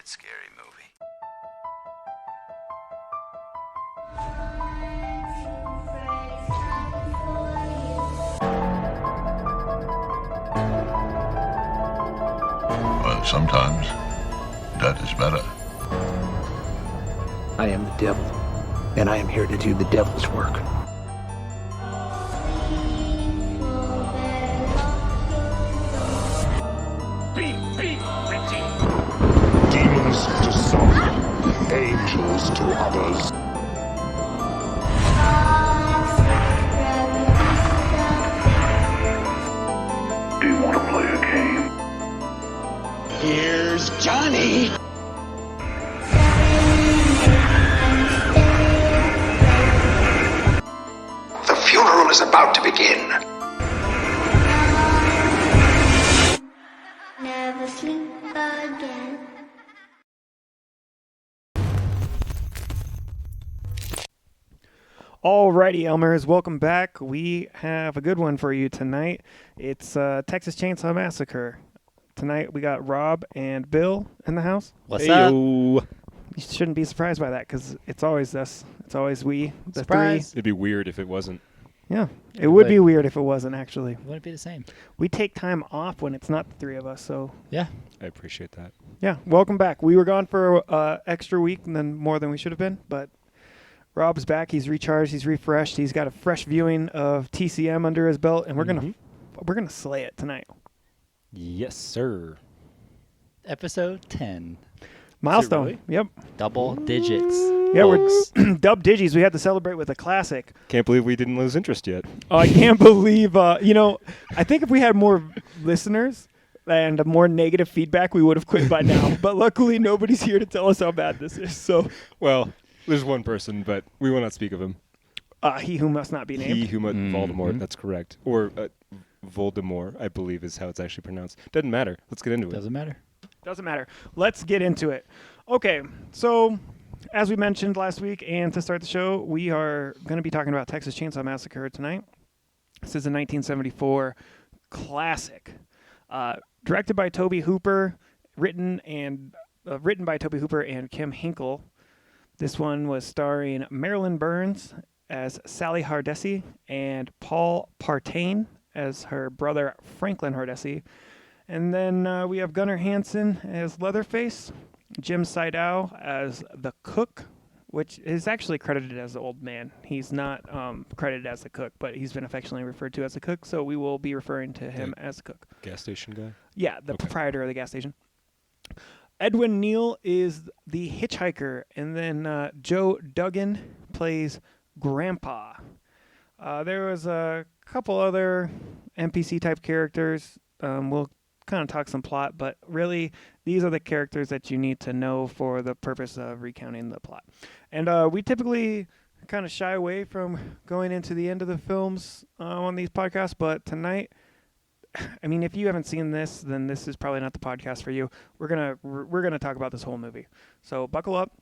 favorite scary movie. Well, sometimes that is better. I am the devil, and I am here to do the devil's work. Demons to some, angels to others. Do you want to play a game? Here's Johnny! The funeral is about to begin. Never sleep again. Alrighty, Elmers, welcome back. We have a good one for you tonight. It's Texas Chainsaw Massacre. Tonight we got Rob and Bill in the house. What's up? You shouldn't be surprised by that because it's always us. It's always we, the Surprise. three. It'd be weird if it wasn't. Yeah, it would be weird if it wasn't, actually. Would it be the same? We take time off when it's not the three of us, so Yeah. I appreciate that. yeah, welcome back. We were gone for extra week and then more than we should have been, but Rob's back. He's recharged. He's refreshed. He's got a fresh viewing of TCM under his belt, and we're gonna slay it tonight. Yes, sir. Episode 10. Milestone. really? Yep. Double digits. Yeah, folks. we're dub digis. We had to celebrate with a classic. Can't believe we didn't lose interest yet. Oh, I can't believe. I think if we had more listeners and more negative feedback, we would have quit by now. But luckily, nobody's here to tell us how bad this is. So, Well, there's one person, but we will not speak of him. he who must not be named. He who Voldemort. That's correct. Or Voldemort, I believe, is how it's actually pronounced. Doesn't matter. Let's get into it. Doesn't matter. Doesn't matter. Let's get into it. Okay, so as we mentioned last week, and to start the show, we are going to be talking about Texas Chainsaw Massacre tonight. This is a 1974 classic, directed by Tobe Hooper, written by Tobe Hooper and Kim Hinkle. This one was starring Marilyn Burns as Sally Hardesty and Paul Partain as her brother Franklin Hardesty. And then we have Gunnar Hansen as Leatherface, Jim Seidow as the cook, which is actually credited as the old man. He's not credited as the cook, but he's been affectionately referred to as the cook, so we will be referring to him as the cook. Gas station guy? Yeah, the proprietor of the gas station. Edwin Neal is the hitchhiker, and then Joe Duggan plays Grandpa. There was a couple other NPC-type characters. We'll kind of talk some plot, but really these are the characters that you need to know for the purpose of recounting the plot. And we typically kind of shy away from going into the end of the films on these podcasts, but tonight, I mean, if you haven't seen this, then this is probably not the podcast for you. We're gonna talk about this whole movie, so buckle up.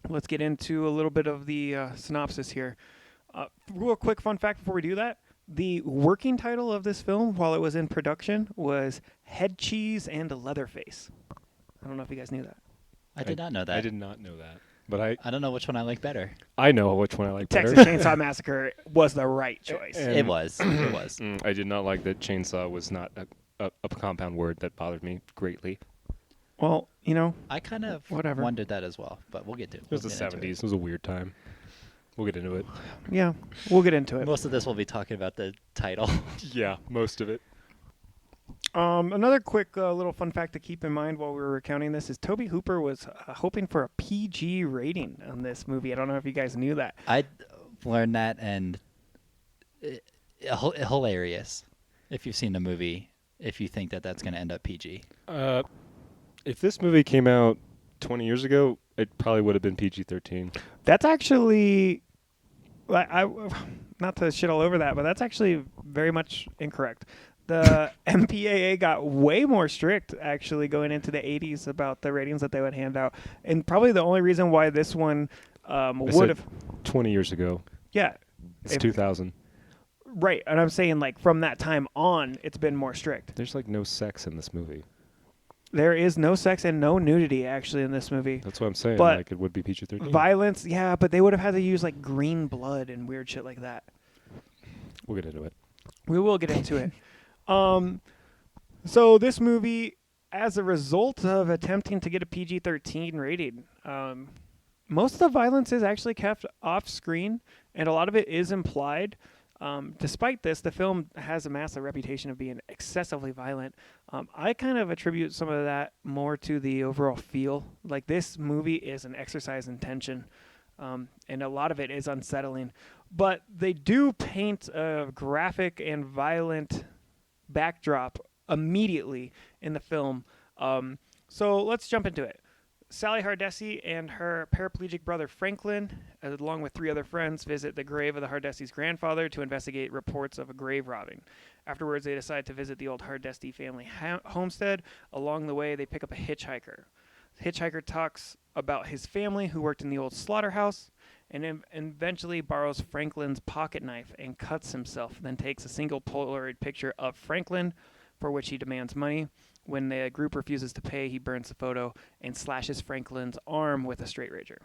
Let's get into a little bit of the synopsis here. Real quick fun fact before we do that. The working title of this film, while it was in production, was Head Cheese and Leatherface. I don't know if you guys knew that. I did not know that. I did not know that. But I don't know which one I like better. I know which one I like better. Texas Chainsaw Massacre was the right choice. And- It was. It was. I did not like that chainsaw was not a compound word. That bothered me greatly. Well, I kind of Whatever. wondered that as well, but we'll get to it. It was the 70s. It was a weird time. We'll get into it. yeah, we'll get into it. Most of this we'll be talking about the title. Yeah, most of it. Another quick little fun fact to keep in mind while we were recounting this is Tobe Hooper was hoping for a PG rating on this movie. I don't know if you guys knew that. I learned that, and hilarious if you've seen the movie, if you think that that's going to end up PG. If this movie came out 20 years ago, it probably would have been PG-13. That's actually, not to shit all over that, but that's actually very much incorrect. The MPAA got way more strict, actually, going into the 80s about the ratings that they would hand out. And probably the only reason why this one would have... 20 years ago. Yeah. It's 2000. Right. And I'm saying, like, from that time on, it's been more strict. There's, like, no sex in this movie. There is no sex and no nudity actually in this movie. That's what I'm saying. But Like it would be PG-13. Violence, yeah, but they would have had to use like green blood and weird shit like that. We'll get into it. We will get into it. So this movie, as a result of attempting to get a PG-13 rating, most of the violence is actually kept off screen, and a lot of it is implied. Despite this, the film has a massive reputation of being excessively violent. I kind of attribute some of that more to the overall feel. Like, this movie is an exercise in tension, and a lot of it is unsettling. But they do paint a graphic and violent backdrop immediately in the film. So let's jump into it. Sally Hardesty and her paraplegic brother Franklin, along with 3 other friends, visit the grave of the Hardesties' grandfather to investigate reports of a grave robbing. Afterwards, they decide to visit the old Hardesty family homestead. Along the way, they pick up a hitchhiker. The hitchhiker talks about his family who worked in the old slaughterhouse, and eventually borrows Franklin's pocket knife and cuts himself, then takes a single Polaroid picture of Franklin, for which he demands money. When the group refuses to pay, he burns the photo and slashes Franklin's arm with a straight razor.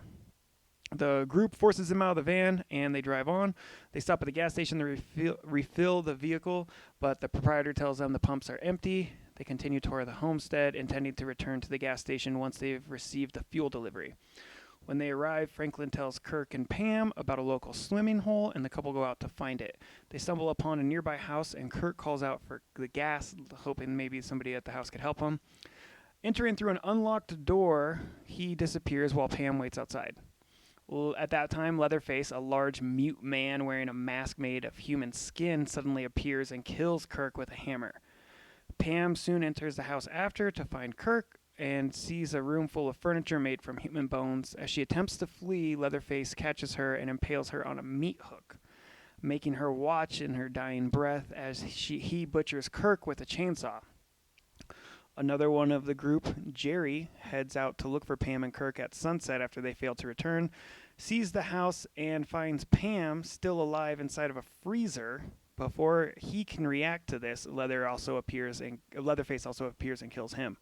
The group forces him out of the van, and they drive on. They stop at the gas station to refill the vehicle, but the proprietor tells them the pumps are empty. They continue toward the homestead, intending to return to the gas station once they've received the fuel delivery. When they arrive, Franklin tells Kirk and Pam about a local swimming hole, and the couple go out to find it. They stumble upon a nearby house, and Kirk calls out for the gas, hoping maybe somebody at the house could help him. Entering through an unlocked door, he disappears while Pam waits outside. Well, at that time, Leatherface, a large mute man wearing a mask made of human skin, suddenly appears and kills Kirk with a hammer. Pam soon enters the house after to find Kirk, and sees a room full of furniture made from human bones. As she attempts to flee, Leatherface catches her and impales her on a meat hook, making her watch in her dying breath as he butchers Kirk with a chainsaw. Another one of the group, Jerry, heads out to look for Pam and Kirk at sunset after they fail to return, sees the house, and finds Pam still alive inside of a freezer. Before he can react to this, Leatherface also appears and kills him.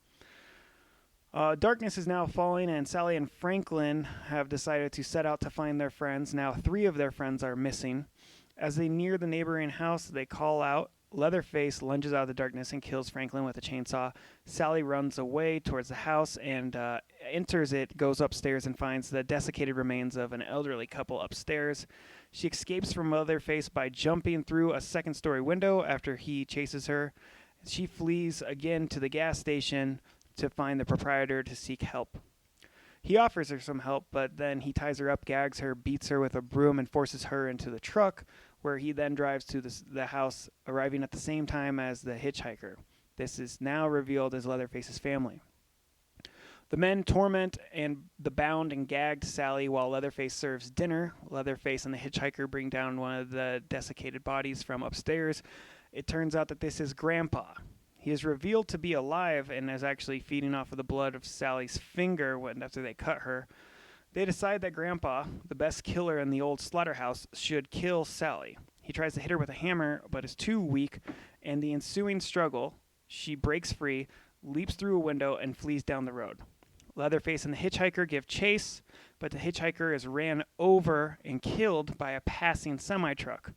Darkness is now falling, and Sally and Franklin have decided to set out to find their friends. Now 3 of their friends are missing. As they near the neighboring house, they call out. Leatherface lunges out of the darkness and kills Franklin with a chainsaw. Sally runs away towards the house and enters it, goes upstairs, and finds the desiccated remains of an elderly couple upstairs. She escapes from Leatherface by jumping through a second-story window after he chases her. She flees again to the gas station to find the proprietor to seek help. He offers her some help, but then he ties her up, gags her, beats her with a broom, and forces her into the truck, where he then drives to the house, arriving at the same time as the hitchhiker. This is now revealed as Leatherface's family. The men torment and the bound and gagged Sally while Leatherface serves dinner. Leatherface and the hitchhiker bring down one of the desiccated bodies from upstairs. It turns out that this is Grandpa. He is revealed to be alive and is actually feeding off of the blood of Sally's finger after they cut her. They decide that Grandpa, the best killer in the old slaughterhouse, should kill Sally. He tries to hit her with a hammer, but is too weak, and the ensuing struggle, she breaks free, leaps through a window, and flees down the road. Leatherface and the hitchhiker give chase, but the hitchhiker is ran over and killed by a passing semi-truck.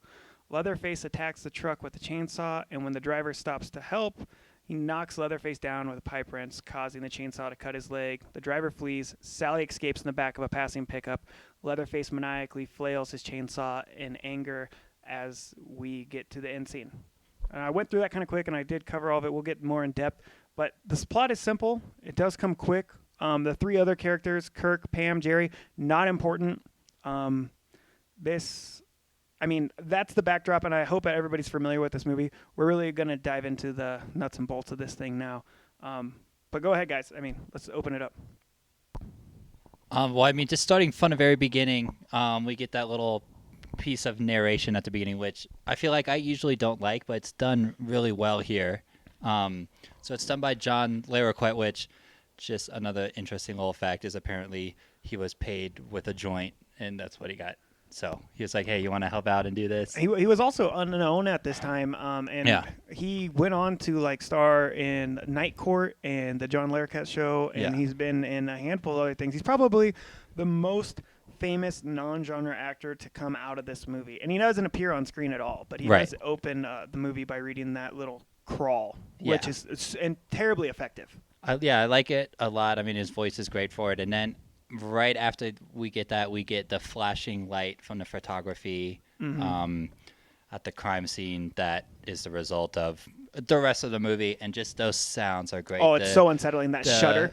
Leatherface attacks the truck with a chainsaw, and when the driver stops to help, he knocks Leatherface down with a pipe wrench, causing the chainsaw to cut his leg. The driver flees. Sally escapes in the back of a passing pickup. Leatherface maniacally flails his chainsaw in anger as we get to the end scene. I went through that kind of quick, and I did cover all of it. We'll get more in depth. But this plot is simple. It does come quick. The 3 other characters, Kirk, Pam, Jerry, not important. That's the backdrop, and I hope everybody's familiar with this movie. We're really going to dive into the nuts and bolts of this thing now. But go ahead, guys. Let's open it up. Just starting from the very beginning, we get that little piece of narration at the beginning, which I feel like I usually don't like, but it's done really well here. So it's done by John Larroquette, which, just another interesting little fact, is apparently he was paid with a joint, and that's what he got So he was like, "Hey, you want to help out and do this?" He was also unknown at this time, and Yeah. he went on to like star in Night Court and the John Larroquette Show, and Yeah. he's been in a handful of other things. He's probably the most famous non-genre actor to come out of this movie, and he doesn't appear on screen at all, but he Right. does open the movie by reading that little crawl, Yeah. which is and terribly effective. I like it a lot. I mean, his voice is great for it. And then right after we get that, we get the flashing light from the photography at the crime scene that is the result of the rest of the movie. And just those sounds are great. Oh, it's so unsettling, that shudder.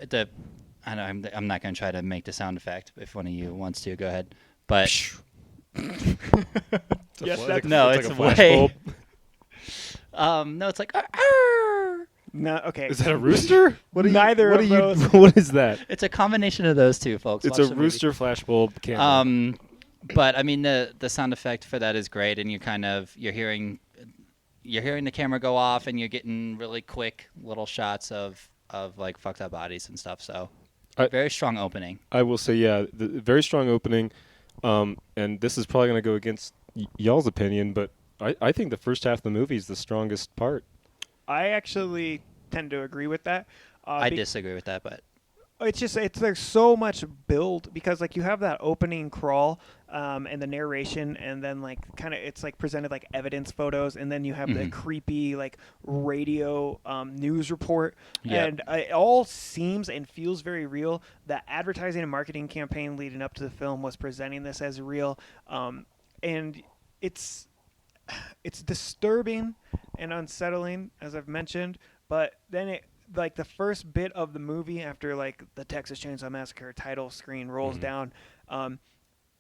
I know, I'm not going to try to make the sound effect. If one of you wants to, go ahead. But Yes, that's no, it's it's like a way. flashbulb. No, it's like. "Arr!" no, okay. Is that a rooster? What are Neither what of are you, those. What is that? It's a combination of those two, folks. It's Watch a the movie. rooster flashbulb camera. But I mean the sound effect for that is great, and you're hearing the camera go off, and you're getting really quick little shots of like fucked up bodies and stuff. So very strong opening. I will say, yeah, the very strong opening, and this is probably going to go against y'all's opinion, but I think the first half of the movie is the strongest part. I actually tend to agree with that. I disagree with that, but It's there's so much build because like you have that opening crawl and the narration, and then like kind of it's like presented like evidence photos, and then you have the creepy like radio news report, and it all seems and feels very real. The advertising and marketing campaign leading up to the film was presenting this as real, and it's disturbing and unsettling, as I've mentioned, but then it. Like the first bit of the movie after like the Texas Chainsaw Massacre title screen rolls down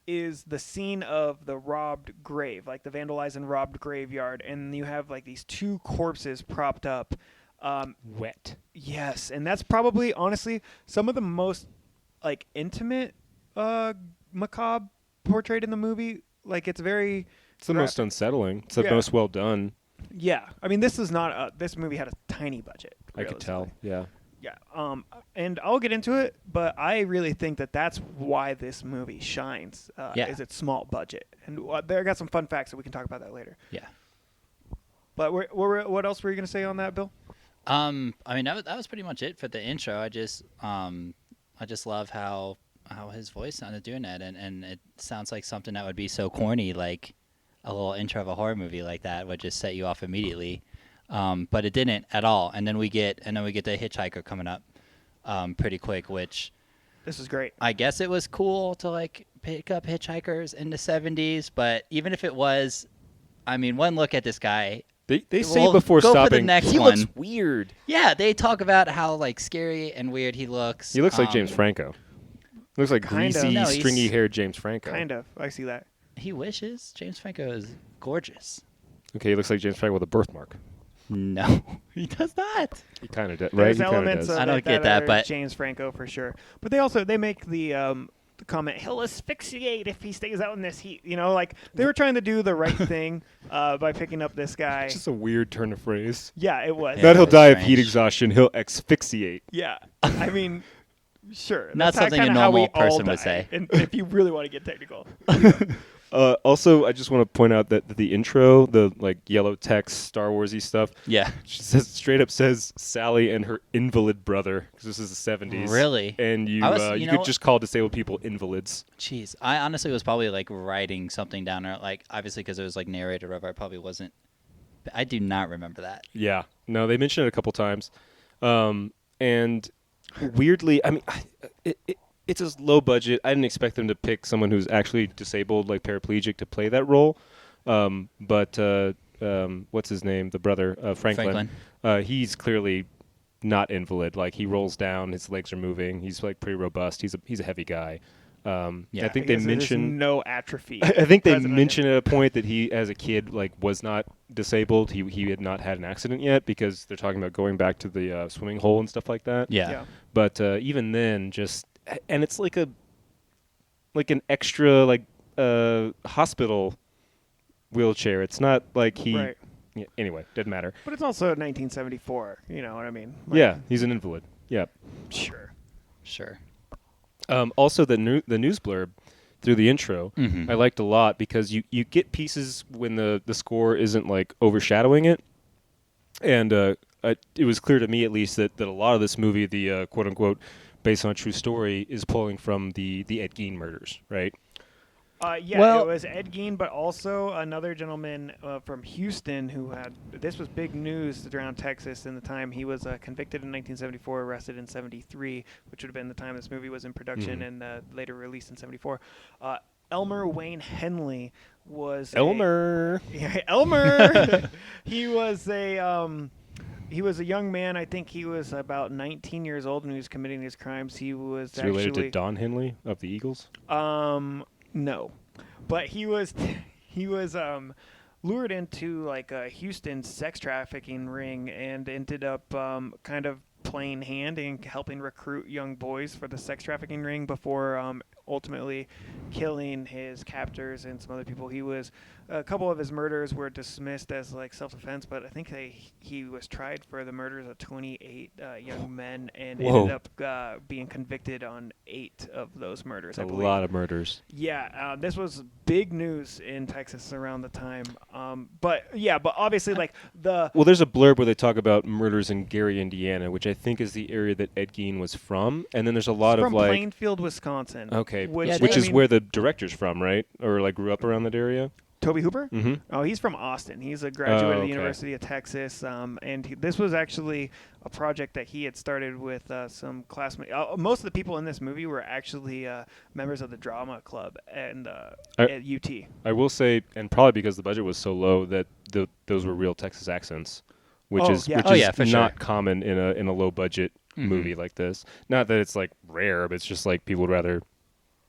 is the scene of the robbed grave, like the vandalized and robbed graveyard, and you have like these two corpses propped up. Wet. Yes, and that's probably honestly some of the most like intimate macabre portrayed in the movie. Like it's very It's the most unsettling. It's the most well done. Yeah, I mean, this is not this movie had a tiny budget. I could tell. Yeah. Yeah, and I'll get into it, but I really think that that's why this movie shines. Is its small budget, and I got some fun facts that we can talk about that later. yeah. But what else were you gonna say on that, Bill? I mean that was pretty much it for the intro. I just love how his voice sounded doing that, and it sounds like something that would be so corny, like a little intro of a horror movie like that would just set you off immediately. But it didn't at all. And then we get the Hitchhiker coming up pretty quick, which This is great. I guess it was cool to like pick up hitchhikers in the 70s, but even if it was, I mean, one look at this guy. They say Well, before go for the stopping, next he one. looks weird. Yeah, they talk about how like scary and weird he looks. He looks like James Franco. Looks like Kind of. greasy, No, he's- stringy-haired James Franco. Kind of. I see that. He wishes. James Franco is gorgeous. Okay, he looks like James Franco with a birthmark. No, he does not. He kind of does, right? There's He kind of elements does. of I don't it get that, are but- James Franco for sure. But they make the comment, he'll asphyxiate if he stays out in this heat. You know, like they were trying to do the right thing by picking up this guy. It's just a weird turn of phrase. Yeah, it was. Yeah. Not he'll that's die of heat strange. exhaustion. He'll asphyxiate. Yeah, I mean, sure. Not That's something a kinda how we normal all person would die, say. and if you really want to get technical. Also, I just want to point out that the intro, the like yellow text, Star Warsy stuff, Yeah. straight up says Sally and her invalid brother, because this is the 70s. Really? And you I was- you know- could just call disabled people invalids. Jeez, I honestly was probably like writing something down there, like obviously because it was like narrated or whatever. I probably wasn't. I do not remember that. Yeah. No, they mentioned it a couple times. And weirdly, I mean, it's a low budget. I didn't expect them to pick someone who's actually disabled, like paraplegic, to play that role. But what's his name? The brother, Franklin. He's clearly not invalid. Like he rolls down, his legs are moving. He's like pretty robust. He's a heavy guy. Yeah. I think they Because there's mentioned. no atrophy. I think they present on him. mentioned at a point that he, as a kid, like was not disabled. He had not had an accident yet because they're talking about going back to the swimming hole and stuff like that. Yeah. But even then, and it's like an extra like hospital wheelchair. It's not like he. Right. Yeah, anyway, doesn't matter. But it's also 1974. You know what I mean? Yeah, he's an invalid. Yeah. Sure. Sure. Also, the news blurb through the intro, Mhm. I liked a lot because you get pieces when the score isn't like overshadowing it, and it was clear to me at least that a lot of this movie, the quote unquote based on a true story, is pulling from the Ed Gein murders, right? Yeah, Well- it was Ed Gein, but also another gentleman from Houston who had this was big news around Texas in the time. He was convicted in 1974, arrested in 73, which would have been the time this movie was in production and later released in 74. Elmer Wayne Henley was Elmer. Elmer. He was a young man. I think he was about 19 years old when he was committing his crimes. He was Is he related to actually Don Henley of the Eagles? no, but he was lured into like a Houston sex trafficking ring and ended up kind of playing hand and helping recruit young boys for the sex trafficking ring before ultimately killing his captors and some other people. A couple of his murders were dismissed as like self-defense, but I think he was tried for the murders of 28 young men and ended up being convicted on 8 of those murders. A I believe. lot of murders. Yeah, this was big news in Texas around the time. But obviously like the Well, there's a blurb where they talk about murders in Gary, Indiana, which I think is the area that Ed Gein was from, and then there's a lot from of like Plainfield, Wisconsin. okay, which, Yeah, which I is mean, where the director's from, right? Or like grew up around that area. Tobe Hooper? Mm-hmm. Oh, he's from Austin. He's a graduate of the okay. University of Texas, and this was actually a project that he had started with some classmates. Most of the people in this movie were actually members of the drama club at UT. I will say, and probably because the budget was so low, that those were real Texas accents, which Oh, is yeah. which Oh, is yeah, for not sure. common in a low budget movie like this. Not that it's like rare, but it's just like people would rather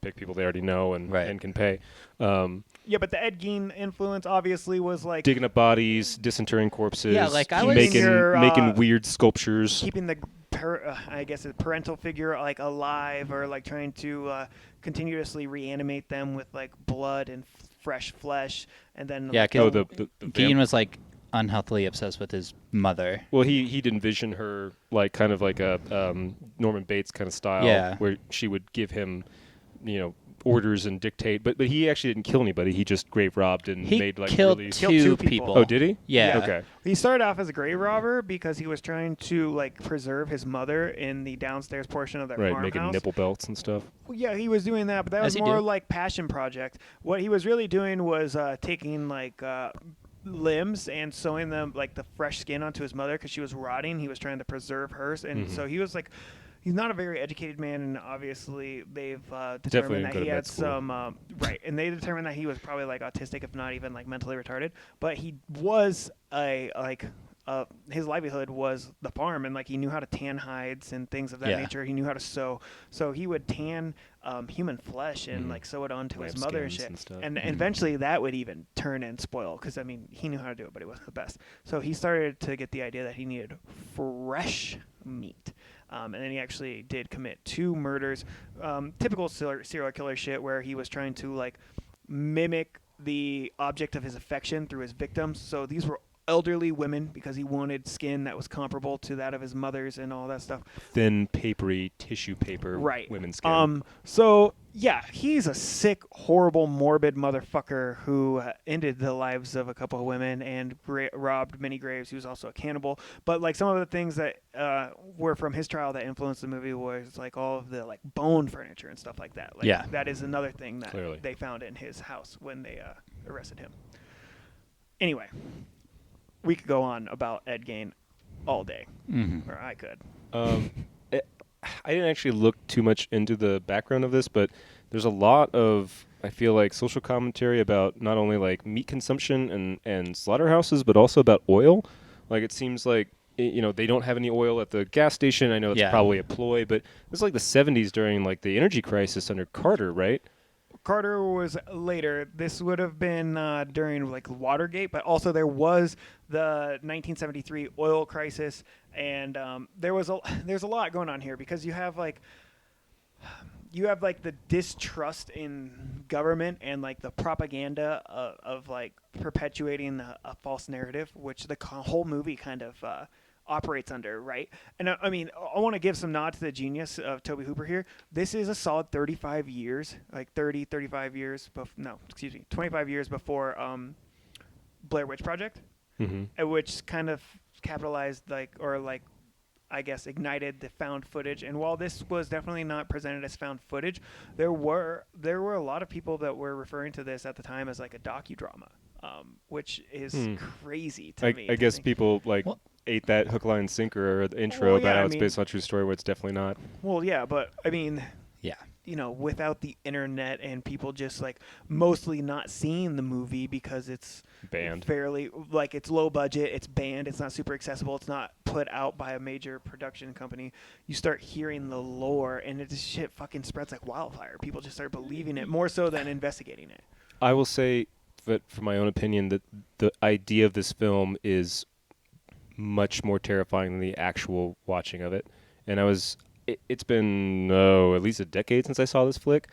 pick people they already know and can pay. Yeah, but the Ed Gein influence obviously was like Digging up bodies, disinterring corpses, Yeah, like, I was- making weird sculptures. keeping the I guess a parental figure like alive, or like trying to continuously reanimate them with like blood and fresh flesh, and then Yeah, like, 'cause the Gein was like unhealthily obsessed with his mother. Well, he'd envision her like kind of like a Norman Bates kind of style, Yeah. where she would give him, orders and dictate. But he actually didn't kill anybody. He just grave robbed and He made like killed really. Killed two two people. people. Oh, did he? Yeah. Okay. He started off as a grave robber because he was trying to like preserve his mother in the downstairs portion of their Right, farmhouse. making nipple belts and stuff. Well, yeah, he was doing that, but that As was you more do. like passion project. What he was really doing was taking like limbs and sewing them like the fresh skin onto his mother because she was rotting. He was trying to preserve hers, and so he was like. He's not a very educated man, and obviously they've Definitely determined that didn't go he to had med school. some right, and they determined that he was probably like autistic, if not even like mentally retarded. But he was his livelihood was the farm, and like he knew how to tan hides and things of that Yeah. nature. He knew how to sew, so he would tan human flesh and like sew it onto his mother and Lambskins shit. and stuff. And eventually that would even turn and spoil because I mean he knew how to do it, but it wasn't the best. So he started to get the idea that he needed fresh meat. And then he actually did commit 2 murders, typical serial killer shit, where he was trying to like mimic the object of his affection through his victims. So these were elderly women because he wanted skin that was comparable to that of his mother's and all that stuff. Thin, papery tissue paper. Right. Women's skin. So yeah, he's a sick, horrible, morbid motherfucker who ended the lives of a couple of women and robbed many graves. He was also a cannibal. But like some of the things that were from his trial that influenced the movie was like all of the like bone furniture and stuff like that. Like, Yeah. that is another thing that Clearly. they found in his house when they arrested him. Anyway, we could go on about Ed Gein all day, or I could. I didn't actually look too much into the background of this, but there's a lot of, I feel like, social commentary about not only like meat consumption and slaughterhouses, but also about oil. Like it seems like they don't have any oil at the gas station. I know it's Yeah. probably a ploy, but it was like the 70s during like the energy crisis under Carter, right? Carter was later. This would have been during like Watergate, but also there was the 1973 oil crisis, and there's a lot going on here because you have like the distrust in government and like the propaganda of like perpetuating a false narrative, which the whole movie kind of operates under, right? And I mean, I want to give some nod to the genius of Tobe Hooper here. This is a solid 35 years, like 30, 35 years, 25 years before Blair Witch Project, which kind of capitalized I guess ignited the found footage. And while this was definitely not presented as found footage, there were a lot of people that were referring to this at the time as like a docudrama, which is crazy to me. I guess people ate that hook, line, sinker or the intro about how it's based on a true story, where it's definitely not. Well, yeah, but I mean, Yeah. you know, without the internet and people just like mostly not seeing the movie because it's Banned. fairly like it's low budget, it's banned, it's not super accessible, it's not put out by a major production company. You start hearing the lore and this shit fucking spreads like wildfire. People just start believing it more so than investigating it. I will say that, for my own opinion, that the idea of this film is much more terrifying than the actual watching of it. And it's been at least a decade since I saw this flick,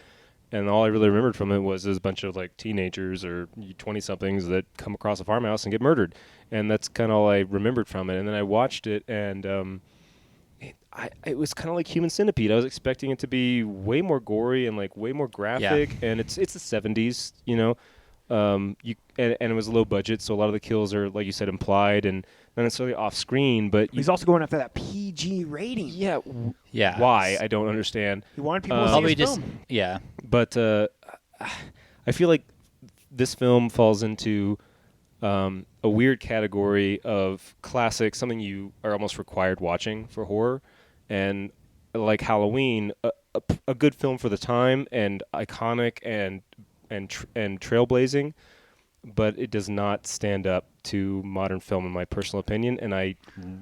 and all I really remembered from it was there's a bunch of like teenagers or 20-somethings that come across a farmhouse and get murdered, and that's kind of all I remembered from it. And then I watched it, and it was kind of like Human Centipede. I was expecting it to be way more gory and like way more graphic, and it's the 70s, you know. And it was low budget, so a lot of the kills are, like you said, implied and not necessarily off screen. But He's also going after that PG rating. Yeah. Yeah. Why? I don't understand. He wanted people to see his film. Yeah. But I feel like this film falls into a weird category of classic, something you are almost required watching for horror, and like Halloween, a good film for the time and iconic and trailblazing, but it does not stand up to modern film in my personal opinion, and I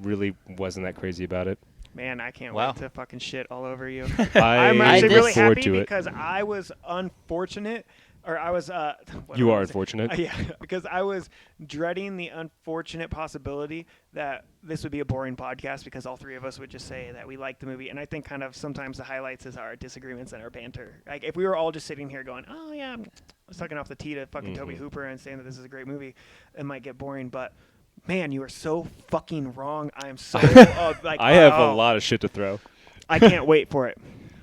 really wasn't that crazy about it. Man, I can't Wow. wait to fucking shit all over you. I'm actually really forward happy to it. because I was unfortunate, or I was. You are unfortunate. Yeah, because I was dreading the unfortunate possibility that this would be a boring podcast because all three of us would just say that we like the movie, and I think kind of sometimes the highlights is our disagreements and our banter. Like if we were all just sitting here going, "Oh yeah, I'm sucking off the tea to fucking Tobe Hooper and saying that this is a great movie," it might get boring, but. Man, you are so fucking wrong. I am so I have a lot of shit to throw. I can't wait for it.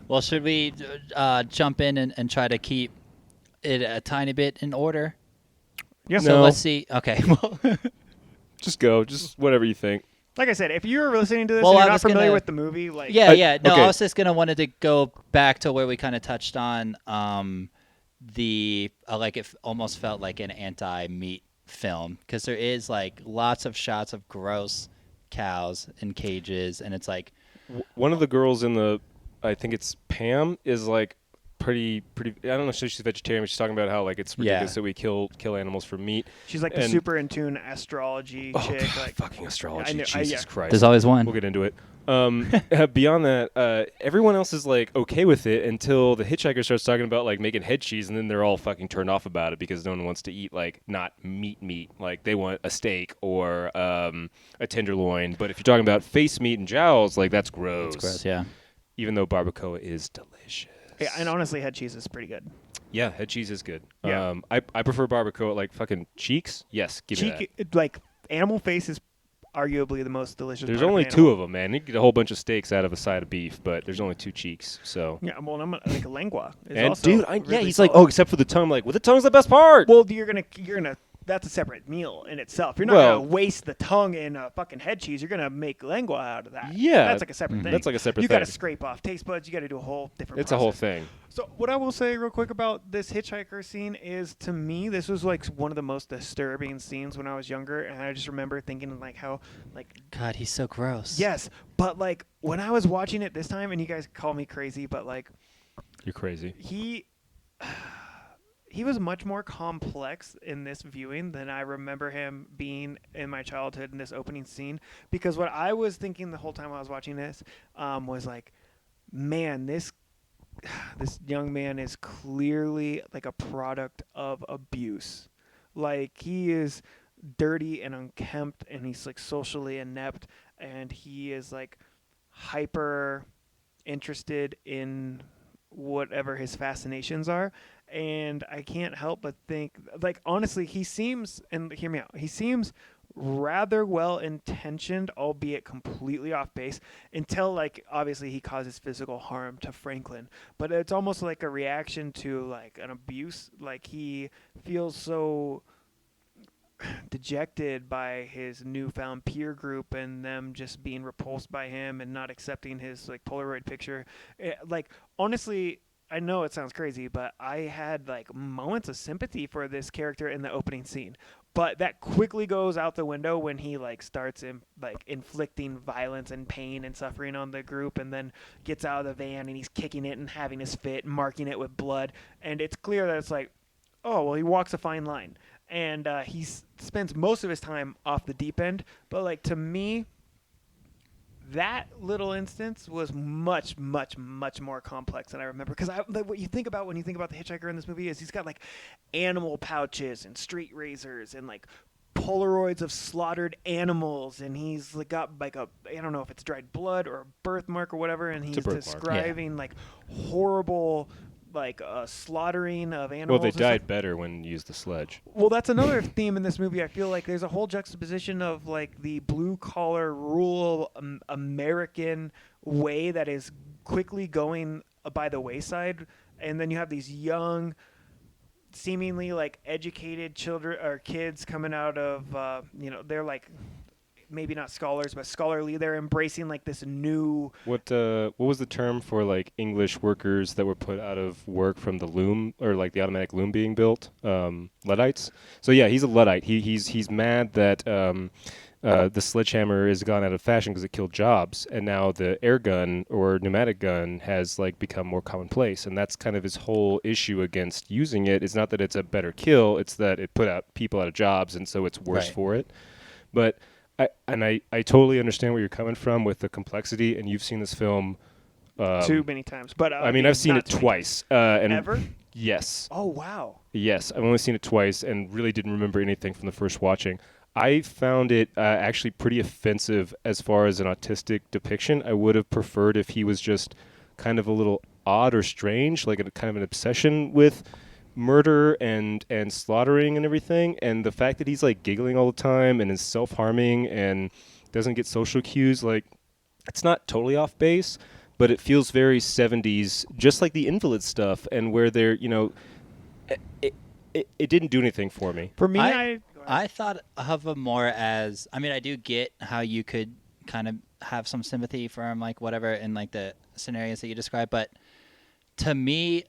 Well, should we jump in and try to keep it a tiny bit in order? Yeah. So No. let's see. Okay. Well, Just go. Just whatever you think. Like I said, if you're listening to this Well, and I you're not was familiar gonna- with the movie, like yeah. No, okay. I was just wanted to go back to where we kind of touched on the like it almost felt like an anti-meat film because there is like lots of shots of gross cows in cages, and it's like One of the girls in the, I think it's Pam, is like pretty. I don't know if she's vegetarian, but she's talking about how like it's ridiculous that we kill animals for meat. she's like the And- super in tune astrology Oh, chick. God, Like fucking astrology! I know- Jesus yeah. Christ! there's always one. We'll get into it. Beyond that, everyone else is like okay with it until the hitchhiker starts talking about like making head cheese, and then they're all fucking turned off about it because no one wants to eat like not meat. Like they want a steak or a tenderloin. But if you're talking about face meat and jowls, like that's gross. It's gross, yeah. Even though barbacoa is delicious. yeah, and honestly, head cheese is pretty good. Yeah, head cheese is good. Yeah. I prefer barbacoa like fucking cheeks. Yes, give me that. Like animal face is arguably the most delicious. There's part only of an two animal. of them, man. You can get a whole bunch of steaks out of a side of beef, but there's only two cheeks. So. Yeah, well, I'm like a lengua. Is And also dude, really he's like, solid. oh, except for the tongue. I'm like, well, the tongue's the best part. Well, you're gonna. That's a separate meal in itself. You're not Well- gonna waste the tongue in fucking head cheese. You're gonna make lengua out of that. Yeah. that's like a separate thing. That's like a separate You gotta thing. scrape off taste buds. You gotta do a whole different. It's a whole process. thing. So what I will say real quick about this hitchhiker scene is, to me, this was like one of the most disturbing scenes when I was younger, and I just remember thinking like how like God, he's so gross. yes, but like when I was watching it this time, and you guys call me crazy, but like You're crazy. he was much more complex in this viewing than I remember him being in my childhood in this opening scene. Because what I was thinking the whole time I was watching this was like, man, this young man is clearly like a product of abuse. Like he is dirty and unkempt, and he's like socially inept, and he is like hyper interested in whatever his fascinations are. And I can't help but think, like, honestly, he seems, and hear me out, he seems rather well intentioned, albeit completely off base, until like obviously he causes physical harm to Franklin. But it's almost like a reaction to like an abuse. Like he feels so dejected by his newfound peer group and them just being repulsed by him and not accepting his like Polaroid picture. Like honestly, I know it sounds crazy, but I had like moments of sympathy for this character in the opening scene. But that quickly goes out the window when he like starts inflicting violence and pain and suffering on the group, and then gets out of the van and he's kicking it and having his fit, marking it with blood, and it's clear that it's like, oh well, he walks a fine line. And he spends most of his time off the deep end. But, like, to me, that little instance was much, much, much more complex than I remember. Because like, what you think about when you think about the Hitchhiker in this movie is he's got, like, animal pouches and street razors and, like, Polaroids of slaughtered animals. And he's like, got, like, I don't know if it's dried blood or a birthmark or whatever. And he's describing, like, horrible like slaughtering of animals. Well, they died better when you used the sledge. Well, that's another theme in this movie. I feel like there's a whole juxtaposition of like the blue collar rural American way that is quickly going by the wayside, and then you have these young, seemingly like educated children or kids coming out of they're like maybe not scholars, but scholarly. They're embracing like this new. What was the term for like English workers that were put out of work from the loom or like the automatic loom being built? Luddites. So yeah, he's a Luddite. He's mad that the sledgehammer has gone out of fashion because it killed jobs, and now the air gun or pneumatic gun has like become more commonplace, and that's kind of his whole issue against using it. It's not that it's a better kill; it's that it put out people out of jobs, and so it's worse for it. But I totally understand where you're coming from with the complexity, and you've seen this film too many times. But I mean, I've seen it twice. And ever? Yes. Oh wow. Yes, I've only seen it twice, and really didn't remember anything from the first watching. I found it actually pretty offensive as far as an autistic depiction. I would have preferred if he was just kind of a little odd or strange, like kind of an obsession with murder and slaughtering and everything, and the fact that he's like giggling all the time and is self-harming and doesn't get social cues, like it's not totally off base, but it feels very 70s, just like the Invalid stuff, and where they're, it didn't do anything for me. For me, I thought of him more as, I mean, I do get how you could kind of have some sympathy for him, like whatever, in like the scenarios that you described, but to me,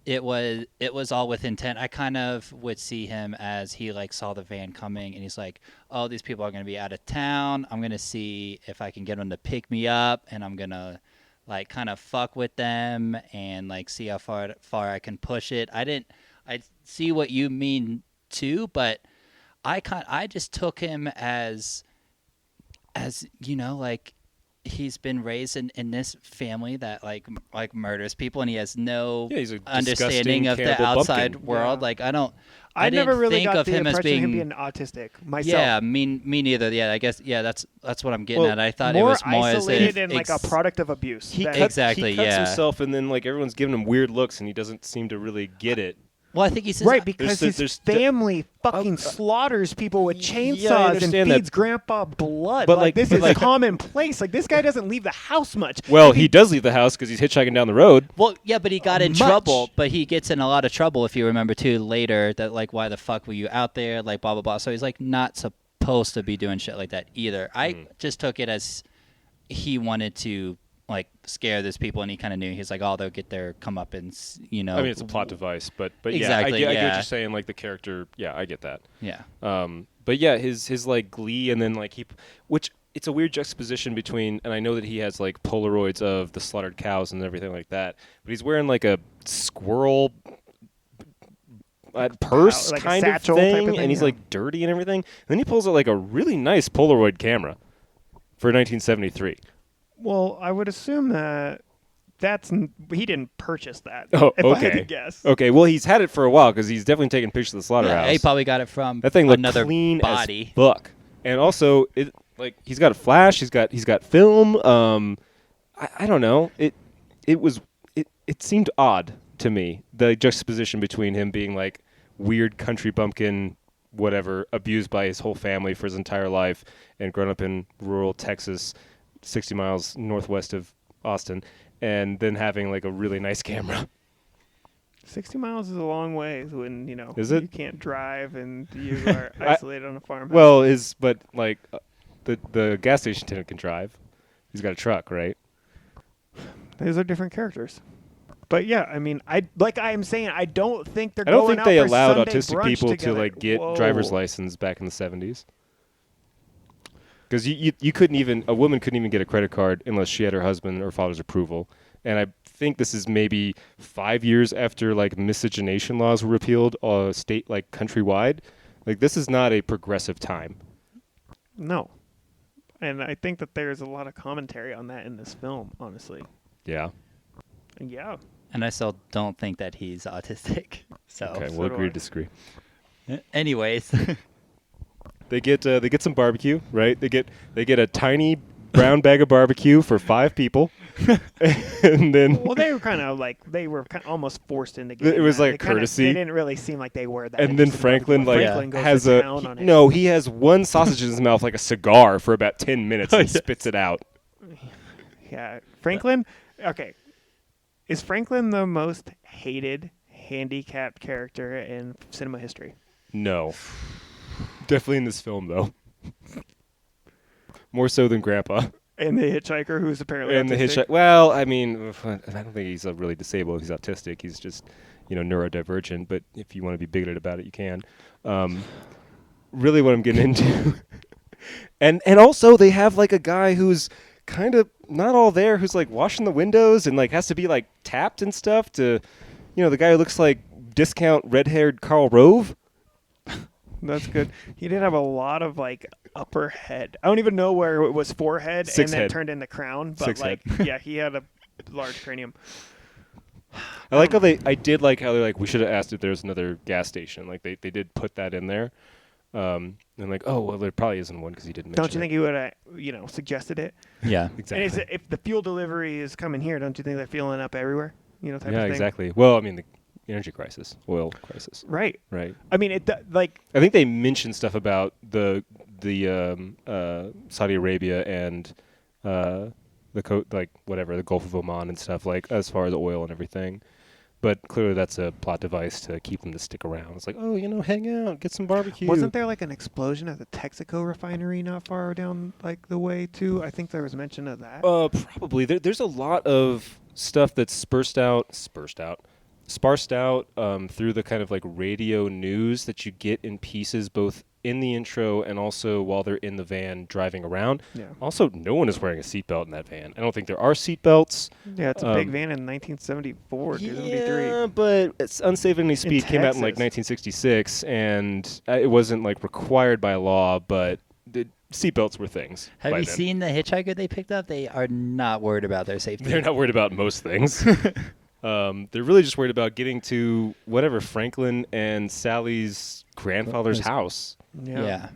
it was all with intent. I kind of would see him as he like saw the van coming and he's like, oh, these people are going to be out of town. I'm going to see if I can get them to pick me up, and I'm going to like kind of fuck with them and like see how far I can push it. I see what you mean too, but I just took him as like he's been raised in this family that like murders people, and he has no understanding of the outside bumpkin. world. Yeah. Like I never really think got of the him as impression being of him being autistic myself. Yeah, me neither. Yeah, I guess that's what I'm getting at. I thought it more was more isolated as if and like a product of abuse. He cuts yeah. himself, and then like everyone's giving him weird looks, and he doesn't seem to really get it. Well, I think he says right, because his family fucking slaughters people with chainsaws and feeds Grandpa blood. But this is commonplace. Like, this guy doesn't leave the house much. Well, he does leave the house because he's hitchhiking down the road. Well, yeah, but he got in trouble. But he gets in a lot of trouble, if you remember, too, later. That, like, why the fuck were you out there? Like, blah, blah, blah. So he's, like, not supposed to be doing shit like that either. I just took it as he wanted to, like, scare those people, and he kind of knew. He's like, oh, they'll get their comeuppance, I mean, it's a plot device, but exactly, yeah, I get what you're saying. Like, the character, yeah, I get that. Yeah. But yeah, his like glee, and then like which it's a weird juxtaposition between, and I know that he has like Polaroids of the slaughtered cows and everything like that, but he's wearing like a squirrel purse like kind a of satchel thing, type of thing, and he's yeah. like dirty and everything. And then he pulls out like a really nice Polaroid camera for 1973. Well, I would assume that he didn't purchase that. Oh, if okay. I had to guess. Okay, well, he's had it for a while because he's definitely taken pictures of the slaughterhouse. Yeah, he probably got it from that thing looked another clean body. as fuck. And also, he's got a flash. He's got film. I don't know. It seemed odd to me, the juxtaposition between him being like weird country bumpkin whatever, abused by his whole family for his entire life and grown up in rural Texas, 60 miles northwest of Austin, and then having like a really nice camera. 60 miles is a long ways when, Is it? you can't drive and you are isolated on a farmhouse. Well, the gas station attendant can drive. He's got a truck, right? Those are different characters. But yeah, I mean, I'm saying, I don't think they're I don't going think out they for allowed Sunday autistic brunch people together. to like get Whoa. driver's license back in the 70s. Because you couldn't even, a woman couldn't even get a credit card unless she had her husband or father's approval. And I think this is maybe 5 years after like miscegenation laws were repealed, state like countrywide. Like this is not a progressive time. No. And I think that there's a lot of commentary on that in this film, honestly. Yeah. Yeah. And I still don't think that he's autistic. So, Okay, so we'll do agree I. to disagree. anyways, They get some barbecue, right? They get a tiny brown bag of barbecue for 5 people, and then Well, they were kind of almost forced into getting it was that. like They kinda- courtesy. They didn't really seem like they were that. And then interested in Franklin barbecue. like Franklin goes has to a town on it. no. He has one sausage in his mouth like a cigar for about 10 minutes and spits it out. Yeah, Franklin. Okay, is Franklin the most hated handicapped character in cinema history? No, definitely in this film though. More so than Grandpa. And the hitchhiker, who's apparently And the autistic? hitchhiker. Well, I mean, I don't think he's really disabled. He's autistic. He's just, neurodivergent. But if you want to be bigoted about it, you can. Really, what I'm getting into, and also they have like a guy who's kind of not all there, who's like washing the windows and like has to be like tapped and stuff to, the guy who looks like discount red-haired Karl Rove. That's good. He did have a lot of like upper head. I don't even know where it was forehead Six and then head. turned into crown. But Six like, head. yeah, he had a large cranium. I like how I did like how they're like, we should have asked if there's another gas station. Like they did put that in there. And like, oh, well, there probably isn't one because he didn't mention Don't you think he would have, suggested it? yeah. Exactly. And is it, if the fuel delivery is coming here, don't you think they're fueling up everywhere? Type of Yeah, thing? exactly. Well, I mean, the energy crisis, oil crisis. Right. Right. I mean, like I think they mentioned stuff about the Saudi Arabia and the the Gulf of Oman and stuff, like as far as oil and everything. But clearly that's a plot device to keep them to stick around. It's like, oh, hang out, get some barbecue. wasn't there like an explosion at the Texaco refinery not far down like the way too? I think there was mention of that. Probably. There's a lot of stuff that's sparsed out through the kind of like radio news that you get in pieces, both in the intro and also while they're in the van driving around. Yeah. Also, no one is wearing a seatbelt in that van. I don't think there are seatbelts. Yeah, it's a big van in 1974, 73. Yeah, but it's Unsafe at Any Speed came out in like Texas. 1966, and it wasn't like required by law, but the seatbelts were things. Have by you then. seen the hitchhiker they picked up? They are not worried about their safety. They're not worried about most things. They're really just worried about getting to whatever Franklin and Sally's grandfather's house. Yeah.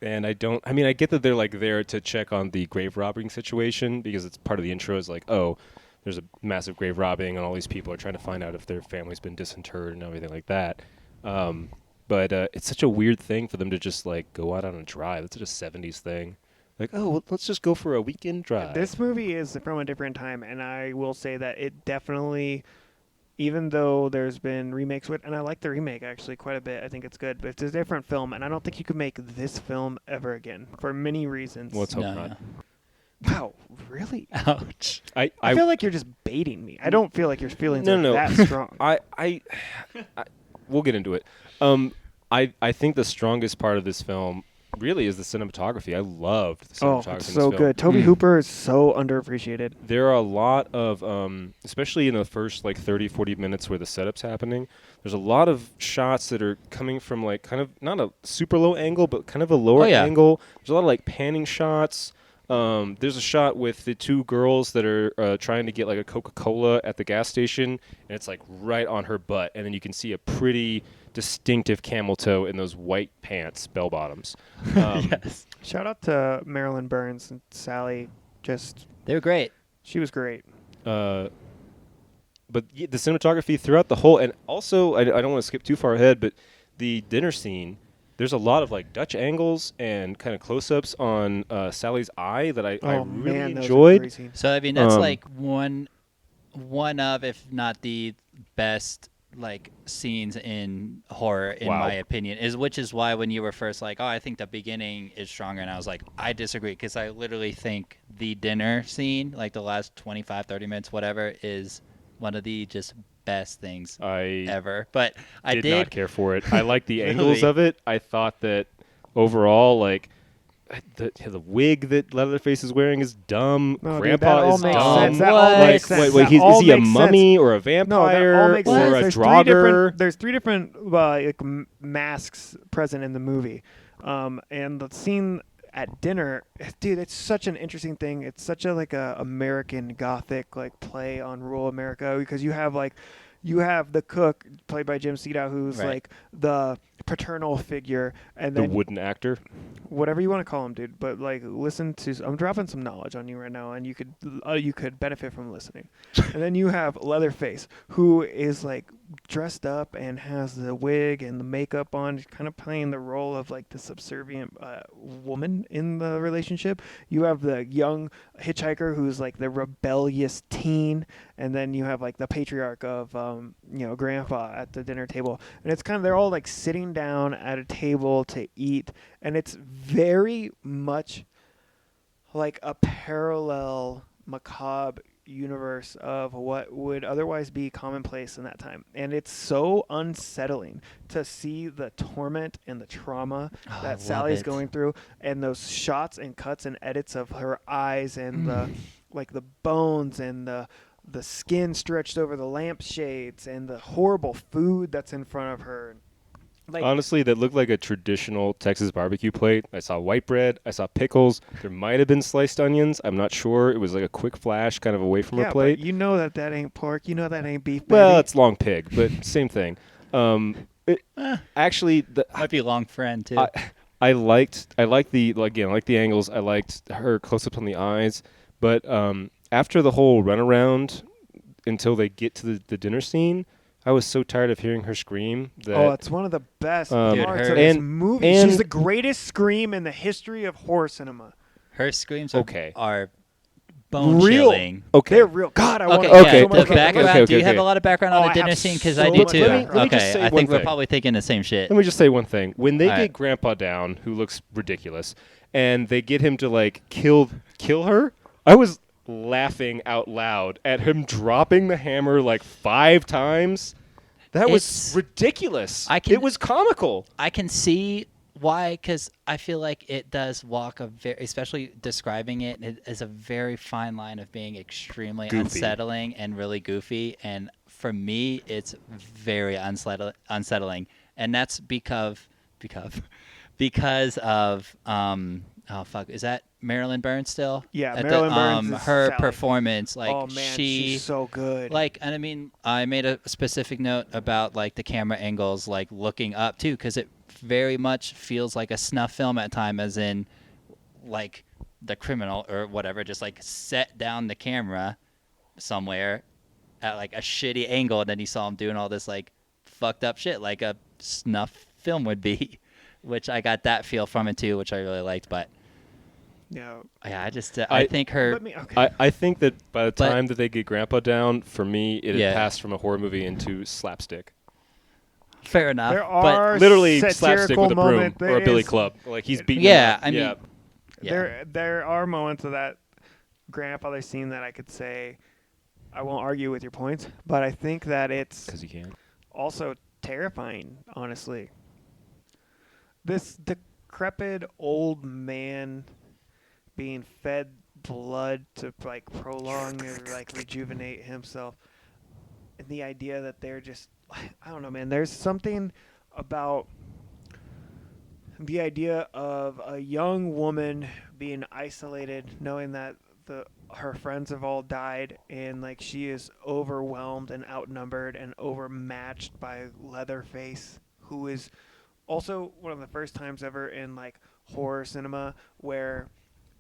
And I get that they're like there to check on the grave robbing situation because it's part of the intro is like, oh, there's a massive grave robbing and all these people are trying to find out if their family's been disinterred and everything like that. But it's such a weird thing for them to just like go out on a drive. It's such a 70s thing. Like, oh, well, let's just go for a weekend drive. This movie is from a different time, and I will say that it definitely, even though there's been remakes with, and I like the remake actually quite a bit. I think it's good, but it's a different film, and I don't think you could make this film ever again for many reasons. Well, let's hope No, not. no. Wow, really? Ouch. I feel like you're just baiting me. I don't feel like your feelings No, are no. that strong. I we'll get into it. I think the strongest part of this film really is the cinematography. I loved the cinematography in it's this so film. good. Tobe Hooper is so underappreciated. There are a lot of, especially in the first like 30, 40 minutes where the setup's happening, there's a lot of shots that are coming from like kind of not a super low angle, but kind of a lower angle. There's a lot of like panning shots. There's a shot with the two girls that are trying to get like a Coca-Cola at the gas station, and it's like right on her butt, and then you can see a pretty distinctive camel toe in those white pants, bell bottoms. Yes. Shout out to Marilyn Burns and Sally. They were great. She was great. But the cinematography throughout the whole, and also I don't want to skip too far ahead, but the dinner scene there's a lot of like Dutch angles and kind of close-ups on Sally's eye that I Oh really man, those are enjoyed. great scenes. So I mean, that's Um, like one of, if not the best, like scenes in horror, in Wow. my opinion. Which is why when you were first like, oh, I think the beginning is stronger, and I was like, I disagree, because I literally think the dinner scene, like the last 25, 30 minutes, whatever, is one of the just best things I ever. But I did not care for it. I like the Really? angles of it. I thought that overall, like the wig that Leatherface is wearing is dumb. No, dude, Grandpa that all is makes dumb. sense. That all What? makes Like, sense. wait, That is all he a makes mummy sense. or a No, that vampire all makes or sense. a There's drogger? There's three different like masks present in the movie, and the scene at dinner, dude, it's such an interesting thing. It's such a like a American Gothic like play on rural America, because you have the cook played by Jim Siedow, who's Right. like the paternal figure, and The then wooden actor. whatever you want to call him, dude. But like, listen to. I'm dropping some knowledge on you right now, and you could benefit from listening. And then you have Leatherface, who is like dressed up and has the wig and the makeup on, kind of playing the role of like the subservient woman in the relationship. You have the young hitchhiker who's like the rebellious teen, and then you have like the patriarch of grandpa at the dinner table, and it's kind of, they're all like sitting down at a table to eat, and it's very much like a parallel macabre universe of what would otherwise be commonplace in that time. And it's so unsettling to see the torment and the trauma I that love Sally's it. going through, and those shots and cuts and edits of her eyes and the like the bones and the skin stretched over the lampshades and the horrible food that's in front of her. Like, Honestly, that looked like a traditional Texas barbecue plate. I saw white bread. I saw pickles. There might have been sliced onions. I'm not sure. It was like a quick flash kind of away from yeah, her plate. but you know that ain't pork. You know that ain't beef, baby. Well, it's long pig, but same thing. Actually, might be long friend too. I liked the angles. I liked her close-ups on the eyes. But after the whole runaround until they get to the dinner scene, I was so tired of hearing her scream that it's one of the best Dude, parts her- of this and- movie. and- She's the greatest scream in the history of horror cinema. Her screams Okay. are bone Real. chilling. okay. They're real. God, I want Okay, to yeah, Okay, the okay, okay, background. okay, Do you have okay. a lot of background Oh, on I the dinner have scene? Because so I do much too. background. Let me just Okay, say I one think we're thing. probably thinking the same shit. Let me just say one thing. When they All get right. Grandpa down, who looks ridiculous, and they get him to like kill her, I was laughing out loud at him dropping the hammer like 5 times. That was It's- ridiculous. I It was comical. I can see why, because I feel like it does walk a very, especially describing it is a very fine line of being extremely Goofy. unsettling and really goofy. And for me, it's very unsettling, and that's because of oh fuck, is that Marilyn Burns still? Yeah, At Marilyn Burns is her Sally. performance, like oh man, she she's so good. like, and I mean, I made a specific note about like the camera angles, like looking up too, because it very much feels like a snuff film at time, as in like the criminal or whatever just like set down the camera somewhere at like a shitty angle, and then you saw him doing all this like fucked up shit like a snuff film would be, which I got that feel from it too, which I really liked. But yeah, yeah, I think her. let me. Okay. I think that by the But- time that they get Grandpa down, for me, it Yeah. had passed from a horror movie into slapstick. Fair enough. there but are Literally slapstick satirical with a broom moments. or There a billy is- club. Like he's beating Yeah, him up. I mean- yeah. yeah. There are moments of that grandfather scene that I could say I won't argue with your points, but I think that it's Because you can. also terrifying, honestly. This decrepit old man being fed blood to like prolong or like rejuvenate himself, and the idea that they're just, I don't know, man, there's something about the idea of a young woman being isolated, knowing that her friends have all died, and like she is overwhelmed and outnumbered and overmatched by Leatherface, who is also one of the first times ever in like horror cinema where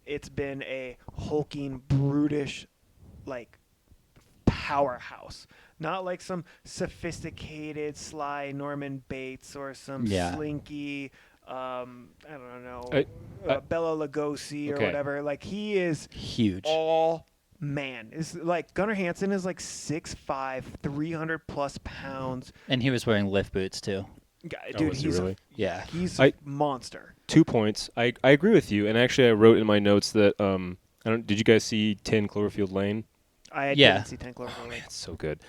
it's been a hulking, brutish, like powerhouse, not like some sophisticated, sly Norman Bates or some Yeah. slinky I don't know, I- Bela Lugosi or Okay. whatever. Like he is Huge. all man. It's like Gunnar Hansen is like 6'5", 300 plus pounds. And he was wearing lift boots too. Dude, was he he's really? Yeah. he's I- a monster. 2 points. I agree with you, and actually I wrote in my notes that did you guys see 10 Cloverfield Lane? I Yeah. didn't see 10 Cloverfield Lane. It's so good.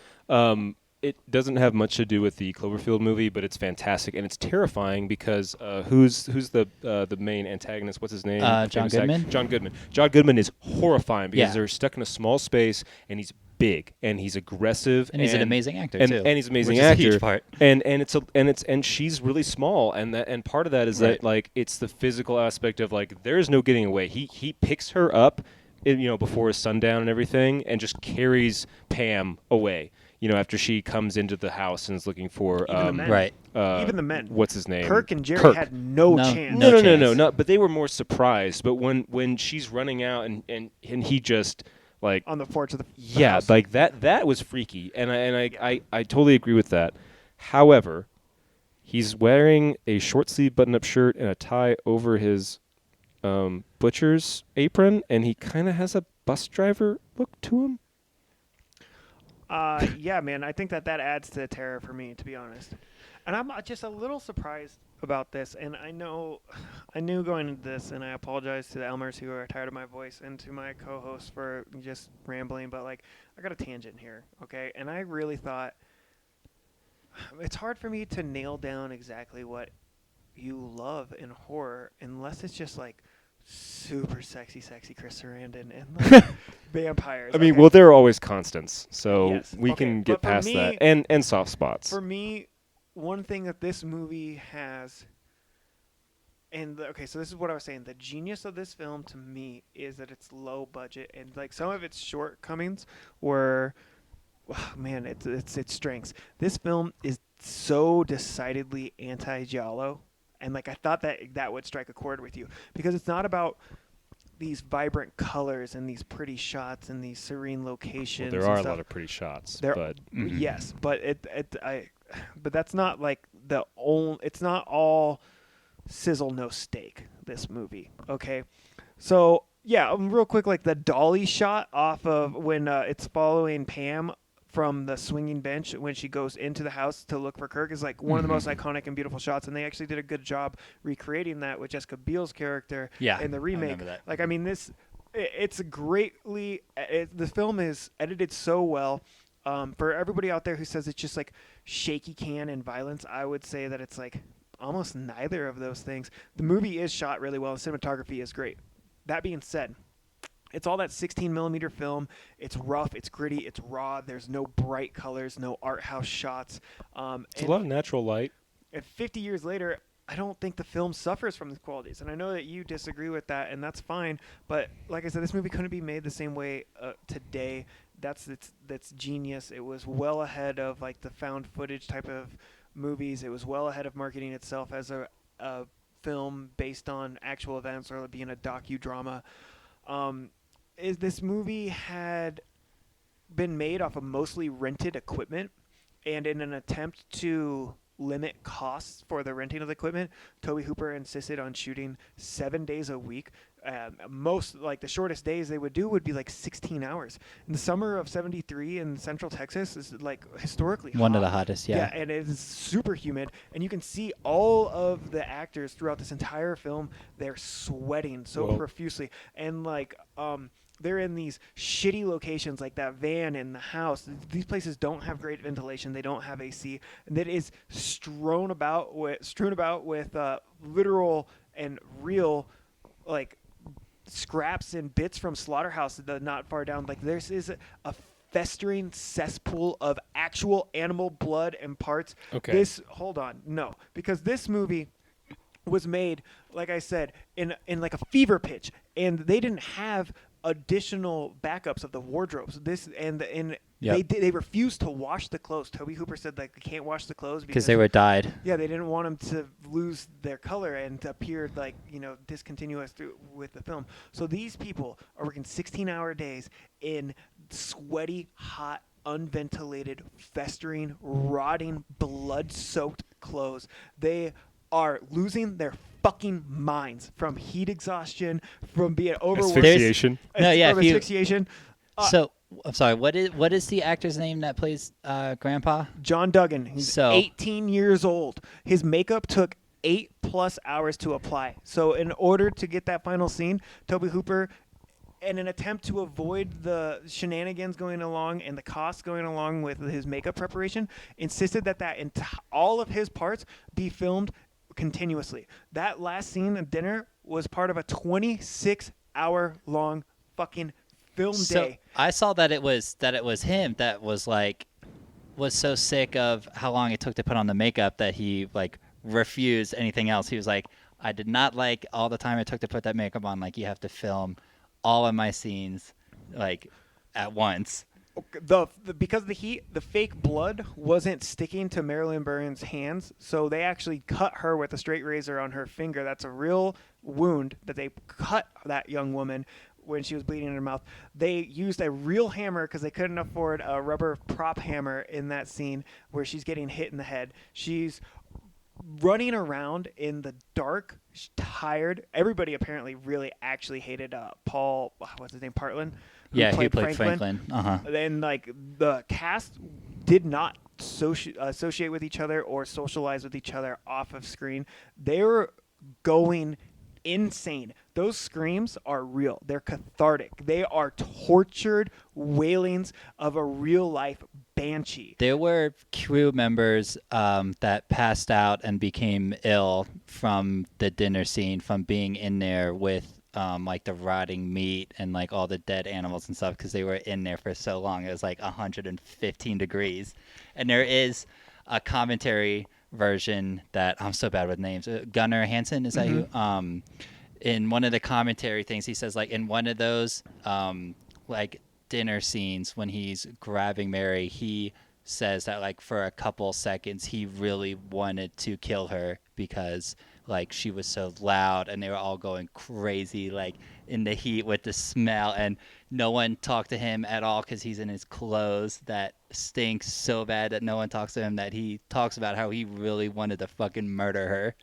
It doesn't have much to do with the Cloverfield movie, but it's fantastic and it's terrifying because who's the main antagonist? What's his name? John Famous actor? Goodman? John Goodman. John Goodman is horrifying because Yeah. they're stuck in a small space and he's big and he's aggressive And he's an amazing actor and, too. and he's an amazing which is a actor. huge part. And she's really small and part of that is Right. that like it's the physical aspect of like there's no getting away. He picks her up, before sundown and everything, and just carries Pam away. After she comes into the house and is looking for Even the men. Right. Even the men. What's his name? Kirk and Jerry Kirk. had no No. chance. No No, chance. but they were more surprised. But when she's running out and he just like On the porch of the yeah, house. like that was freaky, and I totally agree with that. However, he's wearing a short sleeve button up shirt and a tie over his butcher's apron, and he kind of has a bus driver look to him. Yeah, man, I think that adds to the terror for me, to be honest. And I'm just a little surprised about this. And I knew going into this, and I apologize to the Elmers who are tired of my voice and to my co-hosts for just rambling. But like, I got a tangent here, okay? And I really thought it's hard for me to nail down exactly what you love in horror unless it's just like super sexy Chris Sarandon and like vampires. I mean, okay? well, there are always constants, so Yes. we Okay, can but get for past me- that, and soft spots. For me, one thing that this movie has, so this is what I was saying. The genius of this film to me is that it's low budget, and like some of its shortcomings were, man, its strengths. This film is so decidedly anti-giallo, and like I thought that would strike a chord with you because it's not about these vibrant colors and these pretty shots and these serene locations. There are and a stuff. lot of pretty shots, There, but yes, but but that's not like the only. It's not all sizzle no steak. This movie, okay. So yeah, real quick, like the dolly shot off of when it's following Pam from the swinging bench when she goes into the house to look for Kirk is like one of the most iconic and beautiful shots, and they actually did a good job recreating that with Jessica Biel's character Yeah, in the I remake. remember that. Like, I mean, it's greatly. The film is edited so well. For everybody out there who says it's just like shaky cam and violence, I would say that it's like almost neither of those things. The movie is shot really well. The cinematography is great. That being said, it's all that 16 millimeter film. It's rough. It's gritty. It's raw. There's no bright colors, no art house shots. it's a lot of natural light. And 50 years later, I don't think the film suffers from the qualities. And I know that you disagree with that, and that's fine. But like I said, this movie couldn't be made the same way today. That's genius. It was well ahead of like the found footage type of movies. It was well ahead of marketing itself as a film based on actual events or being a docudrama. This movie had been made off of mostly rented equipment, and in an attempt to limit costs for the renting of the equipment, Tobe Hooper insisted on shooting 7 days a week. The shortest days they would do would be like 16 hours. In the summer of '73 in Central Texas is like historically One hot. of the hottest, yeah. And it is super humid, and you can see all of the actors throughout this entire film. They're sweating so Whoa. profusely, and like they're in these shitty locations like that van in the house. These places don't have great ventilation. They don't have AC. And that is strewn about with literal and real like scraps and bits from slaughterhouse not far down. Like this is a festering cesspool of actual animal blood and parts. Okay. Because this movie was made, like I said, in like a fever pitch, and they didn't have additional backups of the wardrobes. They refused to wash the clothes. Tobe Hooper said like they can't wash the clothes Because they were dyed. Yeah, they didn't want them to lose their color and to appear like discontinuous with the film. So these people are working 16-hour days in sweaty, hot, unventilated, festering, rotting, blood-soaked clothes. They are losing their fucking minds from heat exhaustion, from being overworked. Asphyxiation. No, yeah, From if you- asphyxiation. So I'm sorry. What is the actor's name that plays Grandpa? John Duggan. He's So- 18 years old. His makeup took 8+ hours to apply. So in order to get that final scene, Tobe Hooper, in an attempt to avoid the shenanigans going along and the costs going along with his makeup preparation, insisted that all of his parts be filmed continuously. That last scene of dinner was part of a 26-hour-long fucking film day. I saw that it was him that was so sick of how long it took to put on the makeup that he refused anything else. He was like, I did not like all the time it took to put that makeup on. Like, you have to film all of my scenes at once. Because of the heat, the fake blood wasn't sticking to Marilyn Burns' hands, so they actually cut her with a straight razor on her finger. That's a real wound that they cut that young woman when she was bleeding in her mouth. They used a real hammer because they couldn't afford a rubber prop hammer in that scene where she's getting hit in the head. She's running around in the dark, tired. Everybody apparently really actually hated Paul, what's his name, Partland? He played Franklin. Then the cast did not associate with each other or socialize with each other off of screen. They were going insane. Those screams are real. They're cathartic. They are tortured wailings of a real life banshee. There were crew members that passed out and became ill from the dinner scene, from being in there with the rotting meat and all the dead animals and stuff, because they were in there for so long. It was 115 degrees. And there is a commentary version that I'm so bad with names. Gunnar Hansen, is that who? In one of the commentary things, he says in one of those dinner scenes when he's grabbing Mary, he says that for a couple seconds he really wanted to kill her because she was so loud and they were all going crazy in the heat with the smell, and no one talked to him at all because he's in his clothes that stinks so bad that no one talks to him, that he talks about how he really wanted to fucking murder her.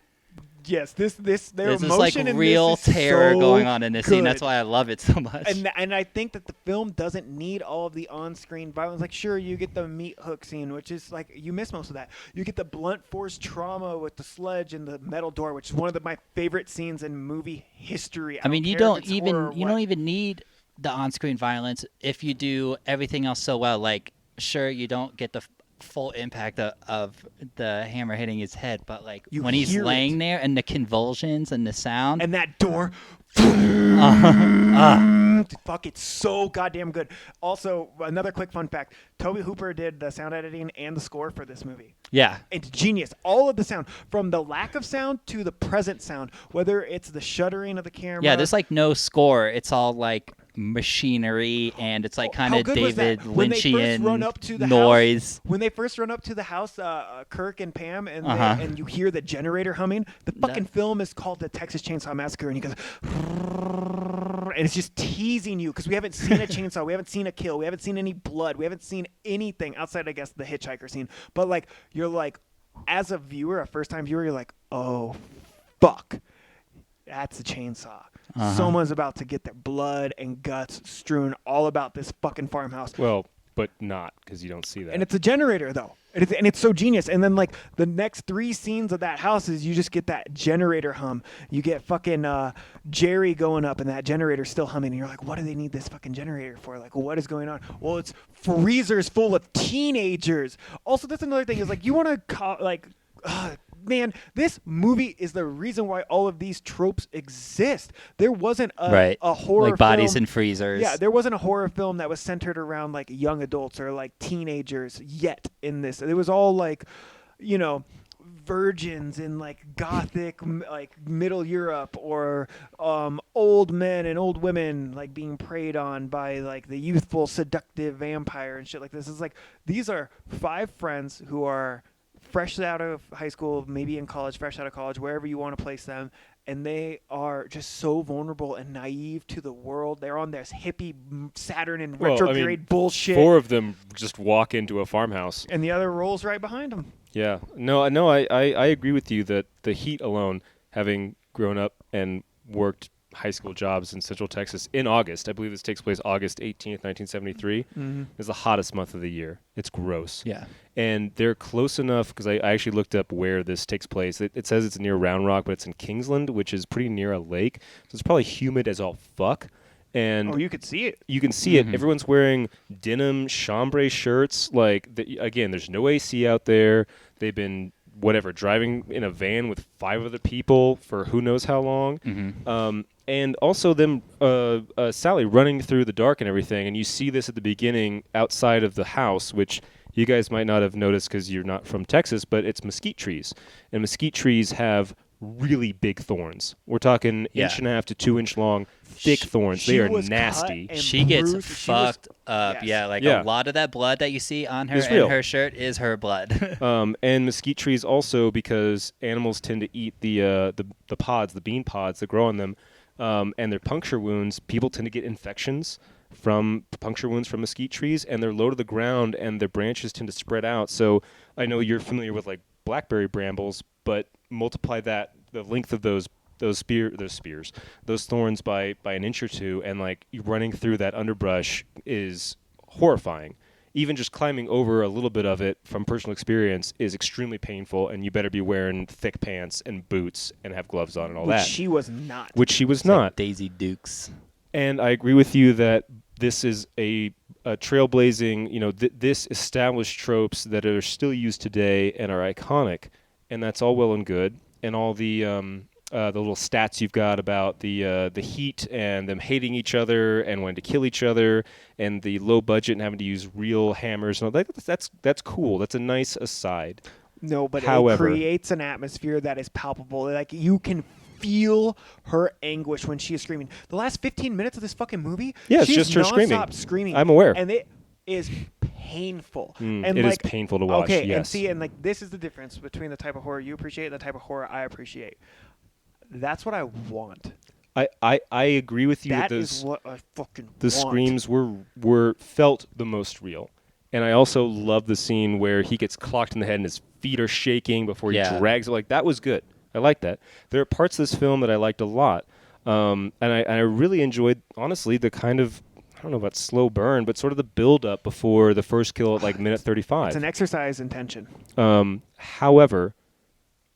Yes, their There's emotion this in real this is terror so going on in this scene. good. That's why I love it so much. And I think that the film doesn't need all of the on-screen violence. Sure, you get the meat hook scene, which is you miss most of that. You get the blunt force trauma with the sledge and the metal door, which is one of my favorite scenes in movie history. I mean, you care if don't it's horror or even what. need the on-screen violence if you do everything else so well. Sure, you don't get the full impact of the hammer hitting his head, but You when he's hear laying it. there and the convulsions and the sound And that door. Fuck, it's so goddamn good. Also, another quick fun fact. Tobe Hooper did the sound editing and the score for this movie. yeah, It's genius. All of the sound, from the lack of sound to the present sound, whether it's the shuddering of the camera. yeah, there's no score. It's all machinery, and it's kind How of good was that? David When they first Lynchian run up to the noise. When they first run up to the house, Kirk and Pam, and and you hear the generator humming. The fucking film is called The Texas Chainsaw Massacre, and he goes, and it's just teasing you because we haven't seen a chainsaw, we haven't seen a kill, we haven't seen any blood, we haven't seen anything outside, I guess, the hitchhiker scene. But you're as a viewer, a first-time viewer, you're oh, fuck, that's a chainsaw. Someone's about to get their blood and guts strewn all about this fucking farmhouse. Well, but not, because you don't see that. And it's a generator, though. And it's so genius. And then, the next 3 scenes of that house is you just get that generator hum. You get fucking Jerry going up, and that generator's still humming. And you're what do they need this fucking generator for? What is going on? Well, it's freezers full of teenagers. Also, that's another thing is, you want to, man, this movie is the reason why all of these tropes exist. There wasn't a horror bodies film. in freezers. Yeah, there wasn't a horror film that was centered around young adults or teenagers yet in this. It was all virgins in gothic Middle Europe, or old men and old women being preyed on by the youthful seductive vampire and shit like this. It's these are 5 friends who are fresh out of high school, maybe in college, fresh out of college, wherever you want to place them, and they are just so vulnerable and naive to the world. They're on this hippie Saturn and retrograde bullshit. 4 of them just walk into a farmhouse. And the other rolls right behind them. Yeah. No, I agree with you that the heat alone, having grown up and worked high school jobs in Central Texas in August, I believe this takes place August 18th, 1973, is the hottest month of the year. It's gross. Yeah. And they're close enough, because I actually looked up where this takes place. It says it's near Round Rock, but it's in Kingsland, which is pretty near a lake. So it's probably humid as all fuck. And you could see it. you can see it. Everyone's wearing denim chambray shirts. Like, again, there's no AC out there. They've been, driving in a van with 5 other people for who knows how long. And also them, Sally running through the dark and everything. And you see this at the beginning outside of the house, which you guys might not have noticed because you're not from Texas, but it's mesquite trees. And mesquite trees have really big thorns. We're talking 1.5 to 2 inch long, thick thorns. They are nasty. She gets fucked up. Yes. Yeah, like Yeah. a lot of that blood that you see on her It's and real. her shirt is her blood. And mesquite trees also, because animals tend to eat the pods, the bean pods that grow on them, and their puncture wounds. People tend to get infections from puncture wounds from mesquite trees, and they're low to the ground, and their branches tend to spread out. So I know you're familiar with like blackberry brambles, but multiply the length of those thorns by an inch or two, and like you running through that underbrush is horrifying. Even just climbing over a little bit of it from personal experience is extremely painful, and you better be wearing thick pants and boots and have gloves on and all that. She was not. Which she was It's like not. Daisy Dukes. And I agree with you that this is a trailblazing, this established tropes that are still used today and are iconic, and that's all well and good. And all the little stats you've got about the heat and them hating each other and wanting to kill each other, and the low budget and having to use real hammers and all that. That's cool. That's a nice aside. No, but However, it creates an atmosphere that is palpable. Like, you can feel her anguish when she is screaming. The last 15 minutes of this fucking movie, Yeah, it's she's just her nonstop screaming. I'm aware. And it is painful. And it is painful to watch, Okay, yes. and see, and like this is the difference between the type of horror you appreciate and the type of horror I appreciate. That's what I want. I agree with you That that is what I fucking the want. screams were felt the most real. And I also love the scene where he gets clocked in the head and his feet are shaking before he drags it. Like, that was good. I like that. There are parts of this film that I liked a lot. And I really enjoyed, honestly, the kind of, I don't know about slow burn, but sort of the build-up before the first kill at like minute 35. It's an exercise in tension. However,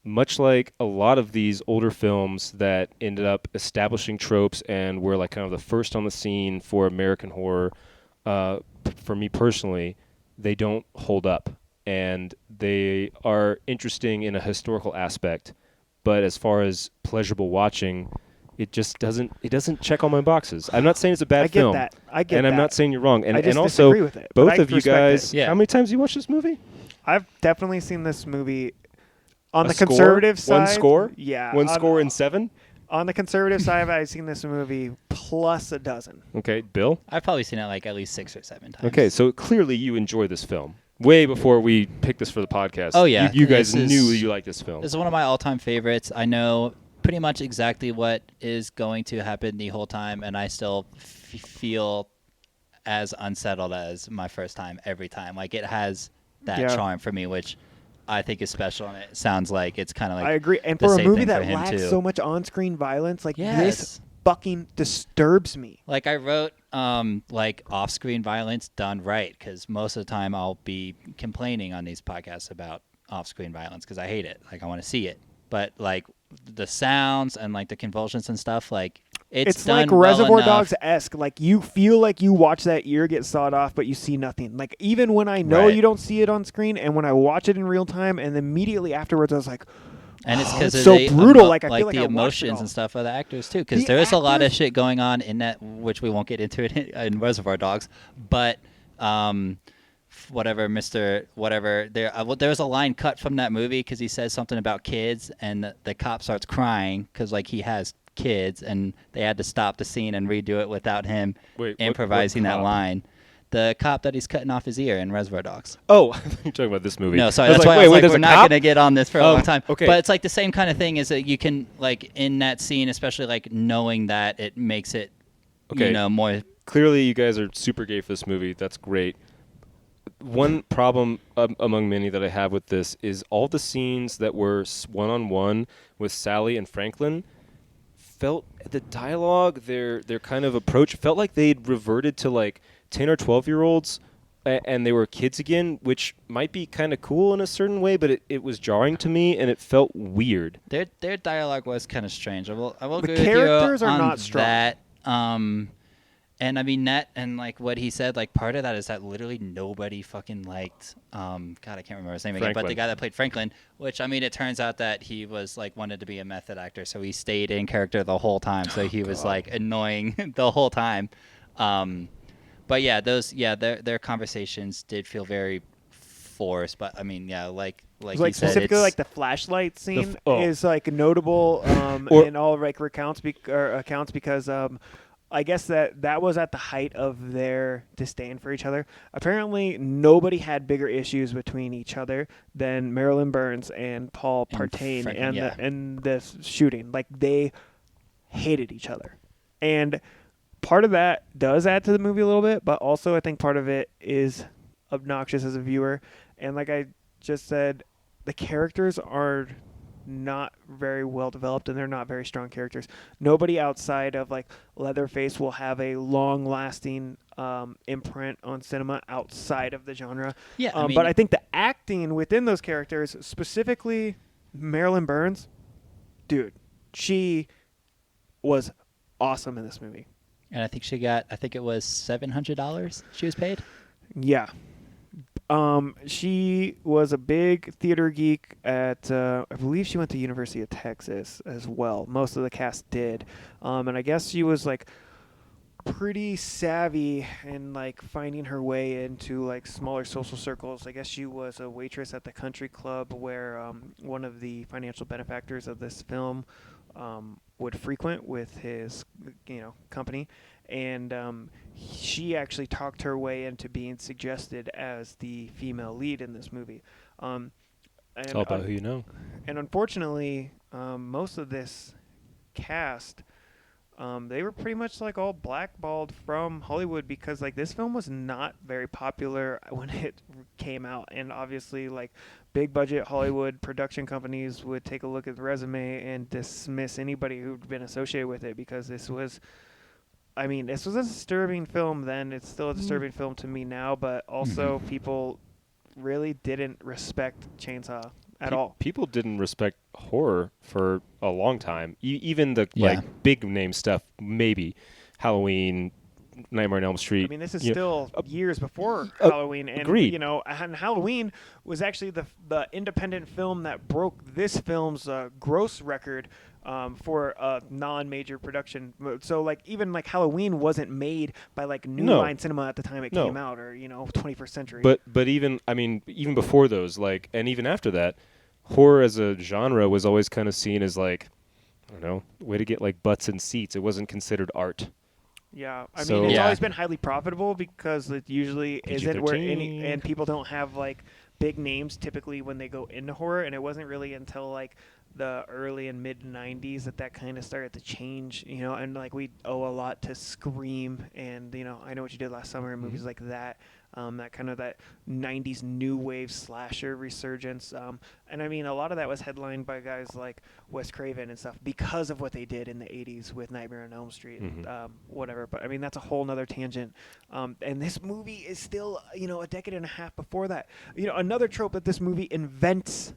much like a lot of these older films that ended up establishing tropes and were like kind of the first on the scene for American horror, for me personally, they don't hold up. And they are interesting in a historical aspect, but as far as pleasurable watching, it just doesn't check all my boxes. I'm not saying it's a bad film. I get that. And I'm not saying you're wrong. And, I just and also, disagree with it, but both I of you respect guys, it. Yeah. how many times have you watched this movie? I've definitely seen this movie on A the score? conservative side. One score? Yeah. One score in 7? On the conservative side, I've seen this movie plus a dozen. Okay, Bill? I've probably seen it like at least 6 or 7 times. Okay, so clearly you enjoy this film. Way before we picked this for the podcast. Oh, yeah. You guys This is- knew you liked this film. This is one of my all-time favorites. I know pretty much exactly what is going to happen the whole time, and I still feel as unsettled as my first time every time. Like, it has that charm for me, which I think is special, and it sounds like it's kind of like I agree. And the for a same movie thing that for him, lacks too. so much on-screen violence, like Yes. this fucking disturbs me. Like, I wrote like off-screen violence done right, because most of the time I'll be complaining on these podcasts about off-screen violence because I hate it. Like, I want to see it, but like the sounds and like the convulsions and stuff, like it's done like well Reservoir enough. Dogs-esque. Like, you feel like you watch that ear get sawed off, but you see nothing. Like, even when I know Right. you don't see it on screen, and when I watch it in real time, and immediately afterwards I was like, And it's oh, because it's of so the brutal. Like, I feel like the I watched it emotions all. and stuff of the actors too. Because The there is a lot of actors- shit going on in that, which we won't get into it in Reservoir Dogs. But whatever, Mr. Whatever, there was a line cut from that movie because he says something about kids, and the cop starts crying because like he has kids, and they had to stop the scene and redo it without him Wait, what improvising that cop? line. The cop that he's cutting off his ear in Reservoir Dogs. Oh, you're talking about this movie. No, sorry. I was That's like, why I was like, there's we're a not cop? going to get on this for a long time. Okay. But it's like the same kind of thing is that you can, like, in that scene, especially, like, knowing that it makes it, Okay. more... Clearly, you guys are super gay for this movie. That's great. one problem among many that I have with this is all the scenes that were one-on-one with Sally and Franklin felt the dialogue, their kind of approach felt like they'd reverted to like 10 or 12-year-olds and they were kids again, which might be kind of cool in a certain way, but it was jarring to me and it felt weird. Their dialogue was kind of strange. I will The agree with characters you are on not strong. that. And I mean that, and like what he said, like part of that is that literally nobody fucking liked. God, I can't remember his name again, but the Franklin. guy that played Franklin. Which I mean, it turns out that he was like wanted to be a method actor, so he stayed in character the whole time. So he was like annoying the whole time. But yeah, their conversations did feel very forced. But I mean, yeah, like Like you said, specifically, it's, like the flashlight scene oh. is like notable Or- in all like accounts because I guess that was at the height of their disdain for each other. Apparently, nobody had bigger issues between each other than Marilyn Burns and Paul And Partain Franklin, yeah. and this shooting. Like they hated each other, and part of that does add to the movie a little bit, but also I think part of it is obnoxious as a viewer. And like I just said, the characters are not very well developed and they're not very strong characters. Nobody outside of like Leatherface will have a long lasting imprint on cinema outside of the genre. Yeah, I mean- but I think the acting within those characters, specifically Marilyn Burns, dude, she was awesome in this movie. and I think she got, I think it was $700 she was paid. Yeah. She was a big theater geek at, I believe she went to University of Texas as well. Most of the cast did. And I guess she was like pretty savvy in like finding her way into like smaller social circles. I guess she was a waitress at the country club where one of the financial benefactors of this film would frequent with his, company. And she actually talked her way into being suggested as the female lead in this movie. And, It's all about who you know. and unfortunately, most of this cast, they were pretty much like all blackballed from Hollywood because like this film was not very popular when it came out, and obviously like big budget Hollywood production companies would take a look at the resume and dismiss anybody who'd been associated with it because this was a disturbing film then. It's still a disturbing film to me now, but also people really didn't respect Chainsaw at all. People didn't respect horror for a long time. Even the Yeah. like big name stuff, maybe Halloween, Nightmare on Elm Street. I mean, this is you know, still years before Halloween, and agreed. And Halloween was actually the independent film that broke this film's gross record for a non-major production. So like even like Halloween wasn't made by like New No. Line Cinema at the time it No. came out, or 21st Century. But even before those, like, and even after that, horror as a genre was always kind of seen as like, I don't know, way to get like butts in seats. It wasn't considered art. Yeah, I So- mean, it's Yeah. always been highly profitable because it usually isn't where PG-13. and people don't have like big names typically when they go into horror, and it wasn't really until like the early and mid 90s that kind of started to change, and like we owe a lot to Scream and I Know What You Did Last Summer and movies like that. That kind of that 90s new wave slasher resurgence. And I mean, a lot of that was headlined by guys like Wes Craven and stuff because of what they did in the 80s with Nightmare on Elm Street, and whatever. But I mean, that's a whole nother tangent. And this movie is still, a decade and a half before that. Another trope that this movie invents.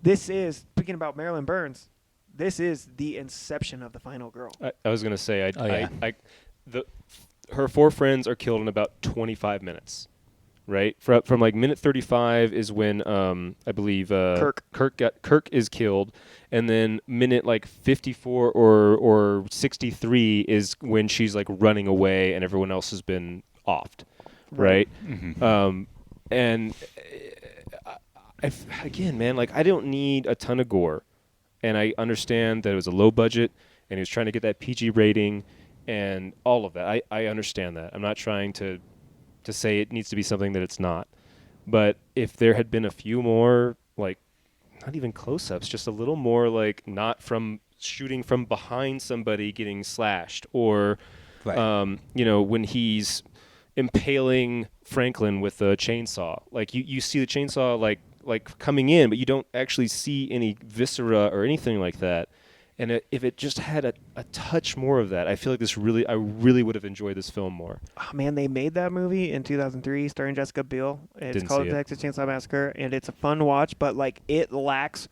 This is, speaking about Marilyn Burns, this is the inception of the final girl. I was gonna say, yeah. her four friends are killed in about 25 minutes, right? From like minute 35 is when I believe Kirk is killed, and then minute like 54 or 63 is when she's like running away and everyone else has been offed, right? And again, man, like I don't need a ton of gore, and I understand that it was a low budget and he was trying to get that PG rating and all of that. I understand that. I'm not trying to say it needs to be something that it's not. But if there had been a few more, like, not even close-ups, just a little more, like, not from shooting from behind somebody getting slashed, or, Right. when he's impaling Franklin with a chainsaw. Like you see the chainsaw like coming in, but you don't actually see any viscera or anything like that. And if it just had a touch more of that, I feel like I really would have enjoyed this film more. Oh, man, they made that movie in 2003 starring Jessica Biel. It's Didn't called see it. Texas Chainsaw Massacre, and it's a fun watch, but like it lacks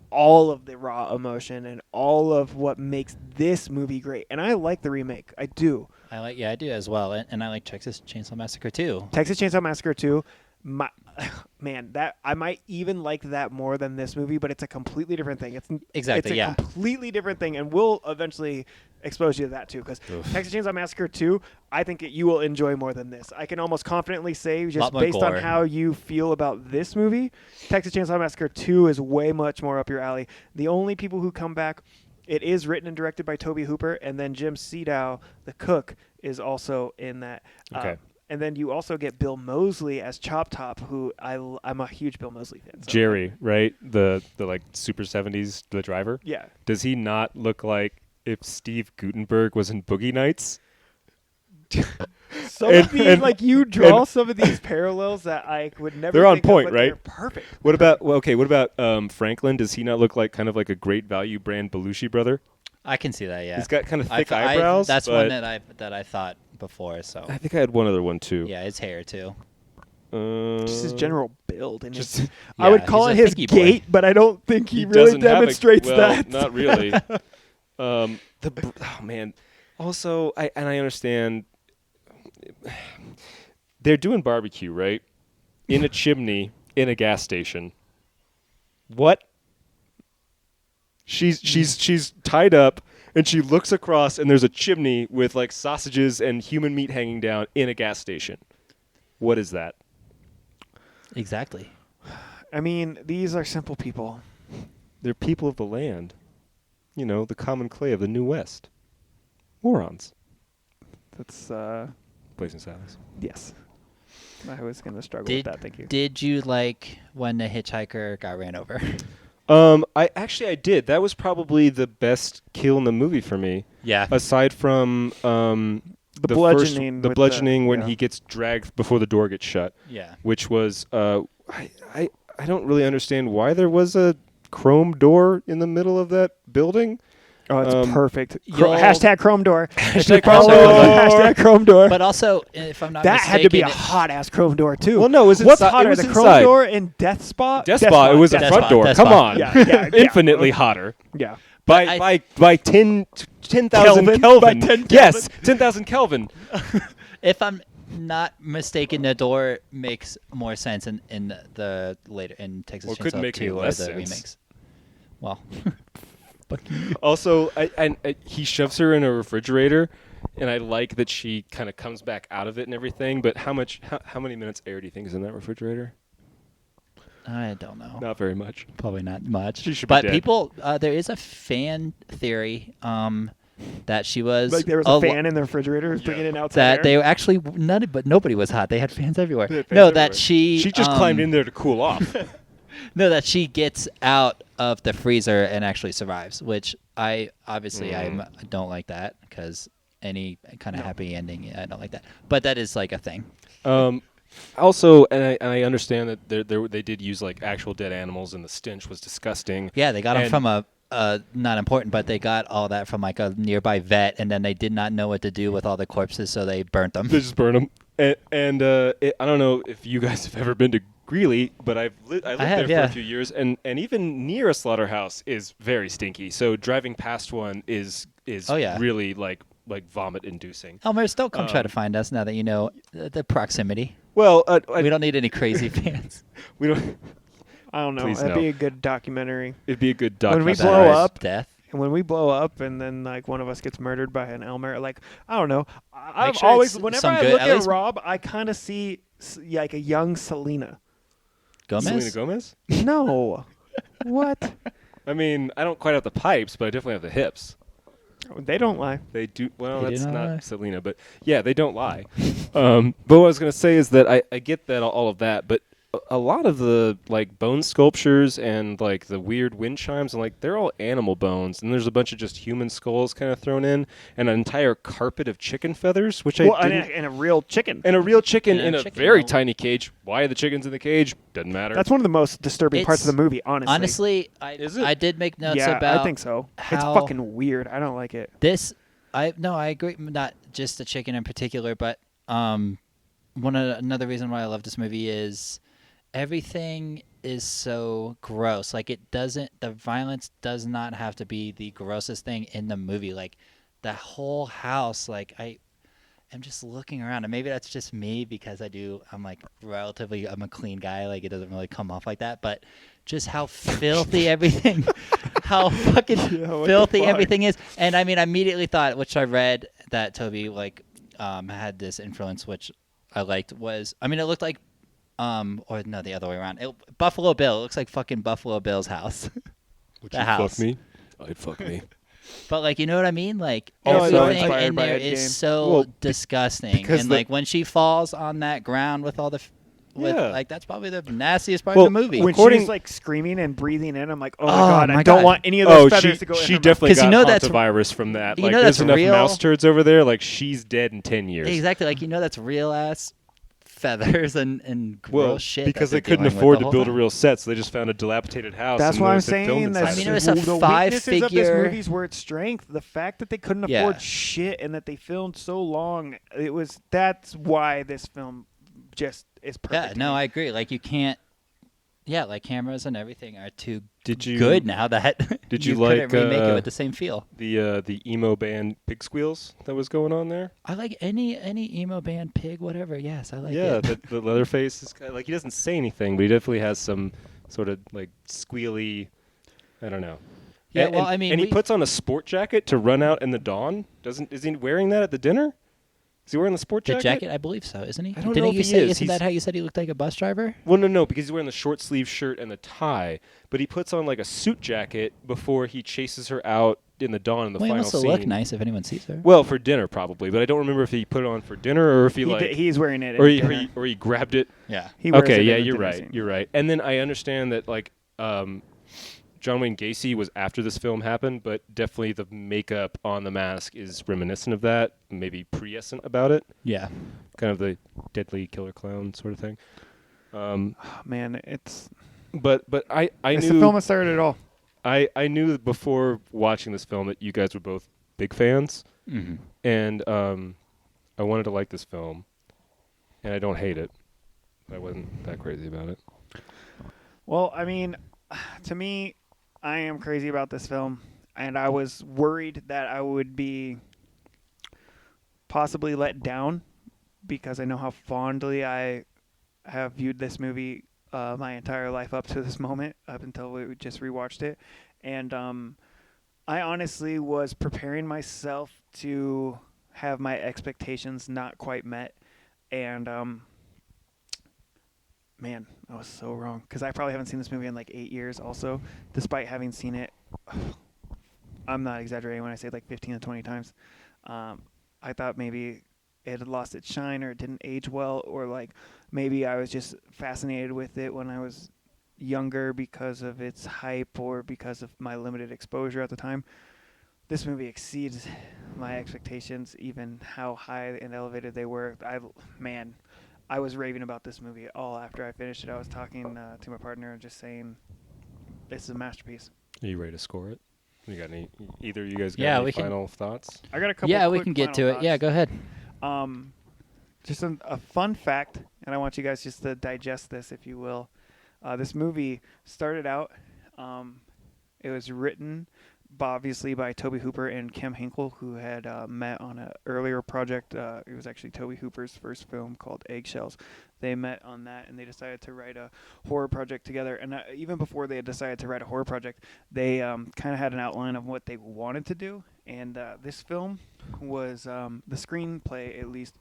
all of the raw emotion and all of what makes this movie great. And I like the remake. I do. I do as well, and I like Texas Chainsaw Massacre too. Texas Chainsaw Massacre 2, man, that I might even like that more than this movie, but it's a completely different thing. It's a completely different thing, and we'll eventually expose you to that too. Because Texas Chainsaw Massacre 2, I think you will enjoy more than this. I can almost confidently say, just based on how you feel about this movie, Texas Chainsaw Massacre 2 is way much more up your alley. The only people who come back, it is written and directed by Tobe Hooper, and then Jim Sedow, the cook, is also in that. Okay. And then you also get Bill Moseley as Chop Top, who I'm a huge Bill Moseley fan. So Jerry, right? The like Super 70s, the driver? Yeah. Does he not look like if Steve Guttenberg was in Boogie Nights? Some of these, like you draw some of these parallels that I would never. They're on think of, point, but right? They're perfect. What about Franklin? Does he not look like kind of like a Great Value brand Belushi brother? I can see that. Yeah, He's got kind of thick eyebrows. That's but one that I thought before. So I think I had one other one too. yeah, his hair too. Just his general build, and Just- his, I would call it he's a his picky boy. gait, but I don't think he really doesn't have demonstrates well, that. Not really. Oh man. Also, I understand. They're doing barbecue, right? In a chimney in a gas station. What? She's tied up and she looks across and there's a chimney with like sausages and human meat hanging down in a gas station. What is that? Exactly. I mean, these are simple people. They're people of the land. You know, the common clay of the New West. Morons. That's Blazing Saddles. yes. I was gonna struggle Did with that. Thank you. Did you like when the hitchhiker got ran over? I did. That was probably the best kill in the movie for me. Yeah. Aside from The bludgeoning the with bludgeoning when yeah. he gets dragged before the door gets shut. Yeah. Which was I don't really understand why there was a chrome door in the middle of that building. Oh, it's perfect. you'll- Hashtag Chrome Door. Hashtag Follow Chrome Door. Hashtag Chrome Door. But also, if I'm not that mistaken, had to be a hot ass Chrome Door too. Well, no, it was What's inside- hotter, it was the Chrome inside. Door and Death Spot? Death Spot. It was a Death front Spot, door. Death Come Spot. on. Yeah. Infinitely hotter. Yeah. By 10,000 Kelvin. Kelvin. By 10 Yes, 10,000 Kelvin. if I'm not mistaken, the door makes more sense in the later in Texas Well, it couldn't Chainsaw make any 2 or less the sense. remakes. Well, Also, he shoves her in a refrigerator, and I like that she kind of comes back out of it and everything. But how many minutes air do you think is in that refrigerator? I don't know. Not very much. Probably not much. She should be but dead. people, there is a fan theory that she was Like there was a fan in the refrigerator bringing in outside that air. they were actually nobody was hot. They had fans everywhere. They had fans no, everywhere. that she just climbed in there to cool off. No, that she gets out of the freezer and actually survives, which I obviously I don't like that because any kind of happy ending, I don't like that. But that is like a thing. Also, and I understand that they did use like actual dead animals, and the stench was disgusting. Yeah, they got them And- from a not important, but they got all that from like a nearby vet, and then they did not know what to do with all the corpses, so they burnt them. They just burn them. And I don't know if you guys have ever been to Greeley, but I lived have, there yeah. for a few years, and even near a slaughterhouse is very stinky. So driving past one is Oh, yeah. really like vomit inducing. Elmer, don't come try to find us now that you know the proximity. Well, We don't need any crazy fans. we don't. I don't know. Please That'd no. be a good documentary. It'd be a good When we documentary. blow up, Death. and when we blow up, and then like one of us gets murdered by an Elmer, like I don't know. I've sure always, it's whenever some I good- look at at least- Rob, I kind of see like a young Selena. Gomez? Selena Gomez. No, what? I mean, I don't quite have the pipes, but I definitely have the hips. They don't lie. They do. Well, They do that's not not lie. Selena, but yeah, they don't lie. But what I was going to say is that I get that all of that, but a lot of the like bone sculptures and like the weird wind chimes and like they're all animal bones, and there's a bunch of just human skulls kind of thrown in, and an entire carpet of chicken feathers, which I didn't. And a real chicken. And a real chicken And in a a chicken very hole. tiny cage. Why are the chickens in the cage? Doesn't matter. That's one of the most disturbing parts of It's- the movie, honestly. Honestly, Is it? I did make notes yeah, about I think so. It's how fucking weird. I don't like it. this. I agree. Not just the chicken in particular, but another reason why I love this movie is everything is so gross. Like the violence does not have to be the grossest thing in the movie. Like the whole house, like I'm just looking around, and maybe that's just me because I'm like I'm a clean guy. Like it doesn't really come off like that, but just how filthy everything, how fucking filthy everything is. And I mean, I immediately thought, which I read that Tobe had this influence, which I liked was, I mean, it looked like, or no, the other way around. Buffalo Bill. It looks like fucking Buffalo Bill's house. Would the you house. fuck me? I'd fuck me. But like, you know what I mean? Like Also everything inspired in by there Ed is Gein. so Well, disgusting. because And the- like when she falls on that ground with all the, Yeah. like that's probably the nastiest part Well, of the movie. When According- she's like screaming and breathing in, I'm like, oh my Oh god, I my don't God. want any of those feathers to go in she her mouth. definitely 'Cause you got know that's- hantavirus from that. you Like know there's that's enough real. mouse turds over there. Like she's dead in 10 years. Exactly, like you know that's real ass feathers and gross Well, shit. because that they they're couldn't dealing with afford the to whole build a time. real set, so they just found a dilapidated house. That's and why I'm they filmed saying inside that of I mean, it. it was a the weaknesses of this five-figure- movies were its strength. The fact that they couldn't Yeah. afford shit and that they filmed so long, that's why this film just is perfect. Yeah, to no, me. I agree. Like you can't. Yeah, like cameras and everything are too Did you good now that Did you couldn't like, remake it with the same feel. the emo band Pig Squeals that was going on there? I like any emo band, Pig, whatever. Yes, I like Yeah, it. the Leatherface is kind of, like he doesn't say anything, but he definitely has some sort of like squealy. I don't know. Yeah, And- well, and- I mean, and he we- puts on a sport jacket to run out in the dawn. Is he wearing that at the dinner? Is he wearing the sport The jacket? jacket, I believe so, isn't he? I don't Didn't know if you he say? is. Isn't He's- that how you said he looked like a bus driver? Well, no, because he's wearing the short sleeve shirt and the tie, but he puts on like a suit jacket before he chases her out in the dawn in the Well, he final wants to scene. look nice if anyone sees her. Well, for dinner probably, but I don't remember if he put it on for dinner or if he he's wearing it. or at he, dinner. or he grabbed it. Yeah. He wears Okay, it yeah, in the you're dinner right. scene. You're right. And then I understand that like John Wayne Gacy was after this film happened, but definitely the makeup on the mask is reminiscent of that, maybe prescient about it, Yeah. kind of the deadly killer clown sort of thing. Oh, man, it's But I it's knew the film that started it all. I knew before watching this film that you guys were both big fans, Mm-hmm. and I wanted to like this film, and I don't hate it. I wasn't that crazy about it. Well, I mean, to me, I am crazy about this film, and I was worried that I would be possibly let down because I know how fondly I have viewed this movie my entire life up to this moment, up until we just rewatched it. And I honestly was preparing myself to have my expectations not quite met. And man, I was so wrong because I probably haven't seen this movie in like 8 years also, despite having seen it. I'm not exaggerating when I say like 15 to 20 times. I thought maybe it had lost its shine or it didn't age well, or like maybe I was just fascinated with it when I was younger because of its hype or because of my limited exposure at the time. This movie exceeds my expectations, even how high and elevated they were. I was raving about this movie all after I finished it. I was talking to my partner and just saying, this is a masterpiece. Are you ready to score it? You got any? Either of you guys got Yeah, any we can- final thoughts? I got a couple. Yeah, we quick can get to final it. Yeah, thoughts. go ahead. Just a fun fact, and I want you guys just to digest this, if you will. This movie started out, it was written obviously by Tobe Hooper and Kim Hinkle, who had met on an earlier project. It was actually Tobe Hooper's first film called Eggshells. They met on that, and they decided to write a horror project together. And even before they had decided to write a horror project, they kind of had an outline of what they wanted to do. And this film was, the screenplay at least,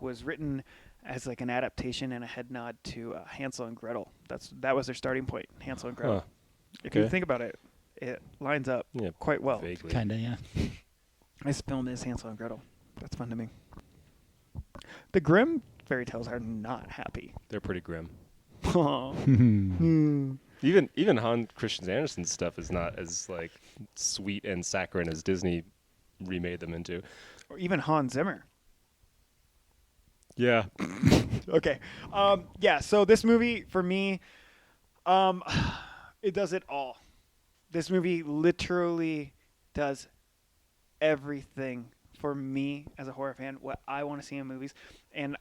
was written as like an adaptation and a head nod to Hansel and Gretel. That was their starting point, Hansel and Gretel. Huh. If you Okay. think about it, it lines up Yeah, quite well. vaguely. Kinda, yeah. This film is Hansel and Gretel. That's fun to me. The Grimm fairy tales are not happy. They're pretty grim. Oh. Even Hans Christian Andersen's stuff is not as like sweet and saccharine as Disney remade them into. Or even Hans Zimmer. Yeah. Okay. Yeah, so this movie, for me, it does it all. This movie literally does everything for me as a horror fan, what I want to see in movies. And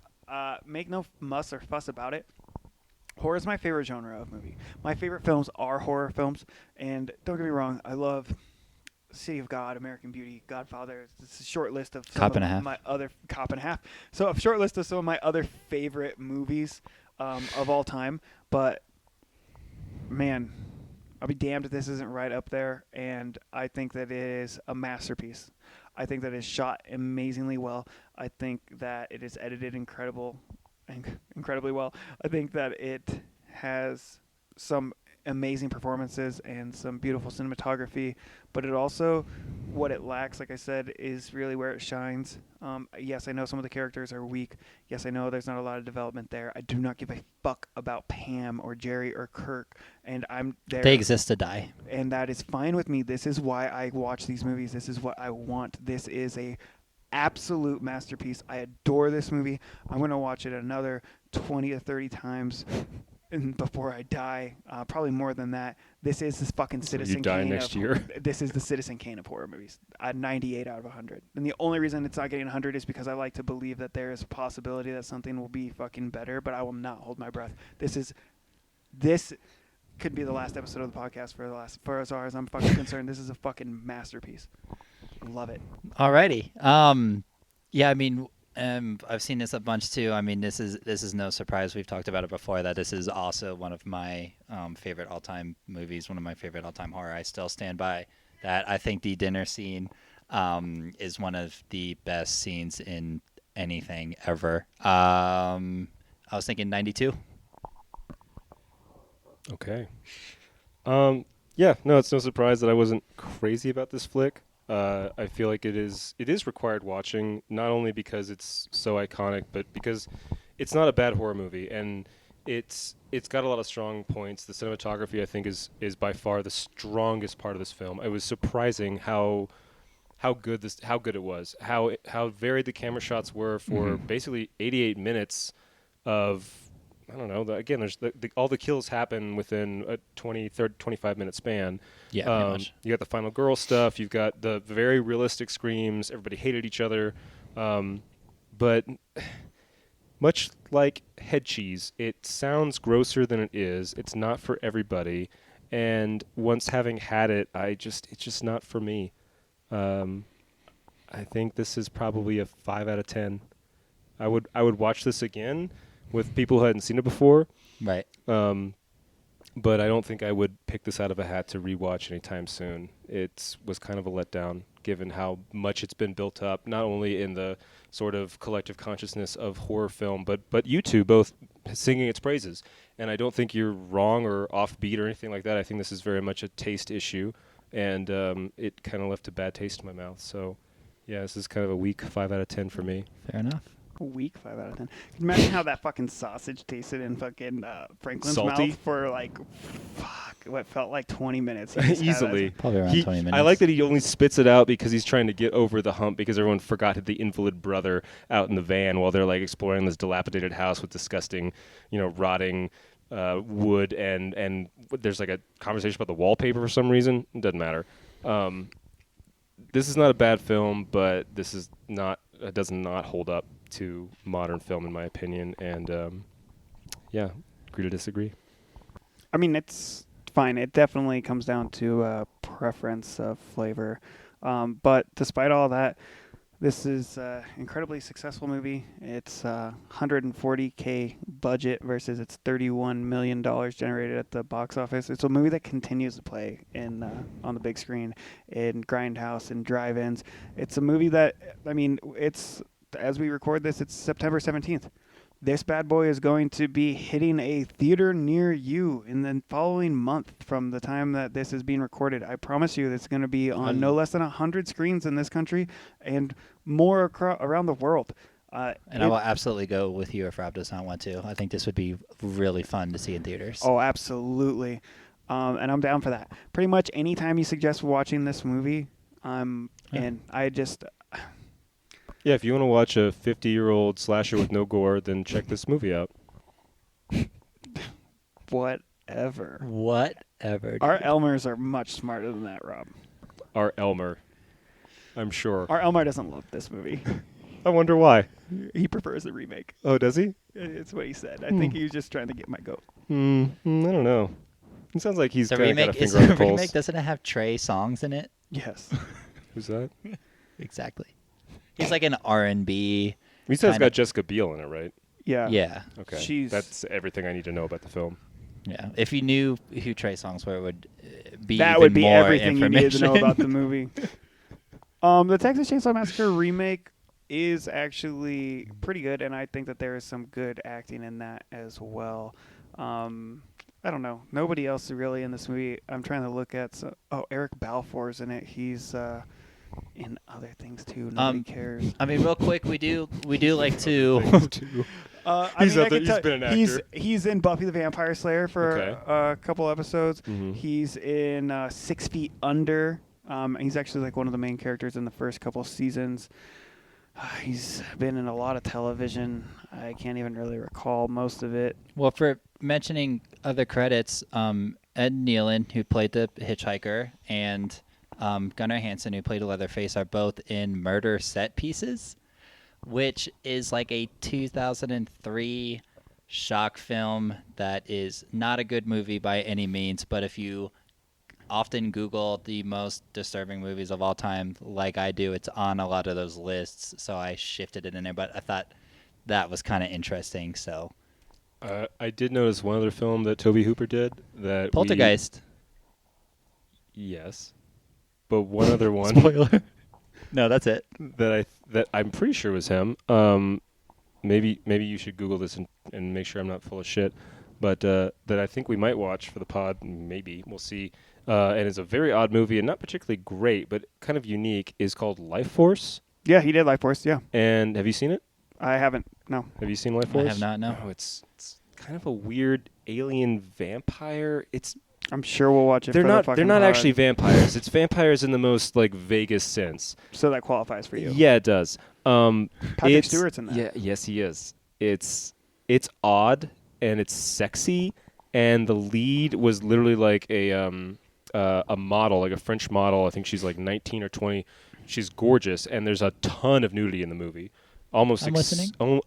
make no muss or fuss about it. Horror is my favorite genre of movie. My favorite films are horror films. And don't get me wrong, I love City of God, American Beauty, Godfather. It's a short list of some Cop and a of Half. my other Cop and a Half. So a short list of some of my other favorite movies of all time. But man, I'll be damned if this isn't right up there. And I think that it is a masterpiece. I think that it's shot amazingly well. I think that it is edited incredibly well. I think that it has some amazing performances and some beautiful cinematography, but it also, what it lacks, like I said, is really where it shines. Yes, I know some of the characters are weak. Yes, I know there's not a lot of development there. I do not give a fuck about Pam or Jerry or Kirk, and I'm there. They exist to die. And that is fine with me. This is why I watch these movies. This is what I want. This is a absolute masterpiece. I adore this movie. I'm going to watch it another 20 to 30 times before I die. Probably more than that. This is this fucking Citizen you die Kane next of, year. This is the Citizen Kane of horror movies. 98 out of 100. And the only reason it's not getting 100 is because I like to believe that there is a possibility that something will be fucking better, but I will not hold my breath. This could be the last episode of the podcast for as far as I'm fucking concerned. This is a fucking masterpiece. Love it. Alrighty. Yeah, I mean, I've seen this a bunch too. I mean, this is no surprise. We've talked about it before that this is also one of my favorite all-time movies, one of my favorite all-time horror. I still stand by that. I think the dinner scene is one of the best scenes in anything ever. I was thinking 92. Okay. Yeah, no, it's no surprise that I wasn't crazy about this flick. I feel like it is required watching, not only because it's so iconic, but because it's not a bad horror movie, and it's got a lot of strong points. The cinematography, I think, is by far the strongest part of this film. It was surprising how good it was, how varied the camera shots were for basically 88 minutes of, I don't know. Again, there's all the kills happen within a 25 minute span. Yeah, pretty much. You got the final girl stuff. You've got the very realistic screams. Everybody hated each other. But much like head cheese, it sounds grosser than it is. It's not for everybody. And once having had it, it's just not for me. I think this is probably a 5 out of 10. I would watch this again with people who hadn't seen it before. Right. But I don't think I would pick this out of a hat to rewatch anytime soon. It was kind of a letdown, given how much it's been built up, not only in the sort of collective consciousness of horror film, but you two both singing its praises. And I don't think you're wrong or offbeat or anything like that. I think this is very much a taste issue, and it kind of left a bad taste in my mouth. So, yeah, this is kind of a weak 5 out of 10 for me. Fair enough. Weak 5 out of 10. Can you imagine how that fucking sausage tasted in fucking Franklin's Salty? mouth for like, what felt like 20 minutes? He just had Easily. it. Probably around 20 minutes. I like that he only spits it out because he's trying to get over the hump because everyone forgot the invalid brother out in the van while they're like exploring this dilapidated house with disgusting, rotting wood and there's like a conversation about the wallpaper for some reason. It doesn't matter. This is not a bad film, but it does not hold up to modern film in my opinion, and agree to disagree. I mean, it's fine. It definitely comes down to preference of flavor. But despite all that, this is an incredibly successful movie. It's $140K budget versus its $31 million generated at the box office. It's a movie that continues to play on the big screen, in Grindhouse and drive-ins. It's a movie that, as we record this, it's September 17th. This bad boy is going to be hitting a theater near you in the following month from the time that this is being recorded. I promise you it's going to be on no less than 100 screens in this country and more around the world. And I will absolutely go with you if Rob does not want to. I think this would be really fun to see in theaters. Oh, absolutely. And I'm down for that. Pretty much anytime you suggest watching this movie, I'm in. I just... Yeah, if you want to watch a 50-year-old slasher with no gore, then check this movie out. Whatever. Whatever. Our Elmers are much smarter than that, Rob. Our Elmer, I'm sure. Our Elmer doesn't love this movie. I wonder why. He prefers the remake. Oh, does he? It's what he said. I think he was just trying to get my goat. I don't know. It sounds like he's The kind of got a remake is finger on the the pulse. remake. Doesn't it have Trey songs in it? Yes. Who's that? Exactly. He's like an R&B. He said it's kinda- got Jessica Biel in it, right? Yeah. Yeah. Okay. That's everything I need to know about the film. Yeah. If you knew who Trey songs were, it would be That even would be more everything you needed to know information. about the movie. The Texas Chainsaw Massacre remake is actually pretty good, and I think that there is some good acting in that as well. I don't know. Nobody else really in this movie. I'm trying to look at. Eric Balfour's in it. He's in other things too. Nobody cares. I mean, real quick, we do like to. He's been an actor. He's in Buffy the Vampire Slayer for a couple episodes. Mm-hmm. He's in 6 Feet Under. He's actually like one of the main characters in the first couple seasons. He's been in a lot of television. I can't even really recall most of it. Well, for mentioning other credits, Ed Nealon, who played the Hitchhiker, and Gunnar Hansen, who played Leatherface, are both in Murder Set Pieces, which is like a 2003 shock film that is not a good movie by any means, but if you often Google the most disturbing movies of all time, like I do, it's on a lot of those lists, so I shifted it in there, but I thought that was kind of interesting, so... I did notice one other film that Tobe Hooper did that Poltergeist. Yes. But one other one... Spoiler. No, that's it. that I'm pretty sure was him. Maybe you should Google this and make sure I'm not full of shit. But that I think we might watch for the pod. Maybe. We'll see. And it's a very odd movie and not particularly great, but kind of unique, is called Life Force. Yeah, he did Life Force, yeah. And have you seen it? I haven't, no. Have you seen Life Force? I have not, no. Oh, it's kind of a weird alien vampire. I'm sure we'll watch it. They're for not the they're not pod. actually vampires. It's vampires in the most like vaguest sense. So that qualifies for you. Yeah, it does. Patrick Stewart's in that. Yeah, yes, he is. It's odd and it's sexy, and the lead was literally like a model, like a French model. I think she's like 19 or 20. She's gorgeous, and there's a ton of nudity in the movie, almost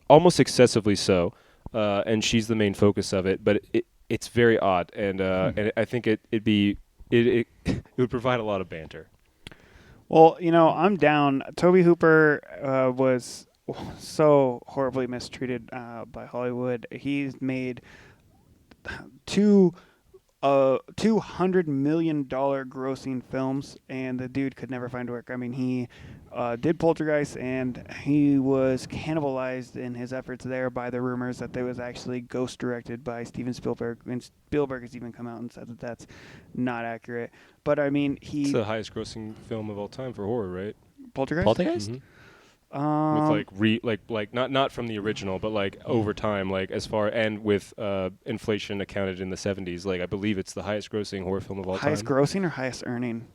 almost excessively so. And she's the main focus of it, but it's very odd, and I think it would provide a lot of banter. Well, I'm down. Tobe Hooper was so horribly mistreated by Hollywood. He's made $200 million grossing films, and the dude could never find work. I mean, he did Poltergeist, and he was cannibalized in his efforts there by the rumors that they was actually ghost directed by Steven Spielberg, and Spielberg has even come out and said that that's not accurate. But I mean, It's the highest grossing film of all time for horror, right? Poltergeist? Mm-hmm. With like not from the original, but like over time, like as far, and with inflation accounted in the 70s, like I believe it's the highest grossing horror film of all time. Highest grossing or highest earning?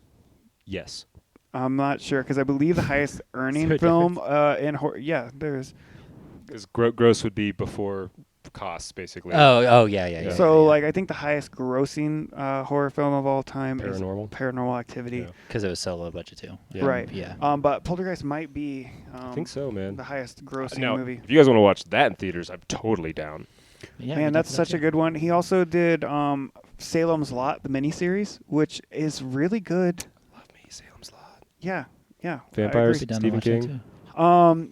Yes. I'm not sure, because I believe the highest earning film in horror. Yeah, there's. Because gross would be before costs, basically. Oh, yeah. So, like, I think the highest grossing horror film of all time is Paranormal Activity. Because it was so low budget, too. Yeah. Right. Yeah. But Poltergeist might be I think so, man. the highest grossing now, movie. if you guys want to watch that in theaters, I'm totally down. Yeah, Man, that's such a good one. He also did Salem's Lot, the miniseries, which is really good. Love me, Salem's Lot. Yeah. Vampires, Be down to Stephen watch that, King. too.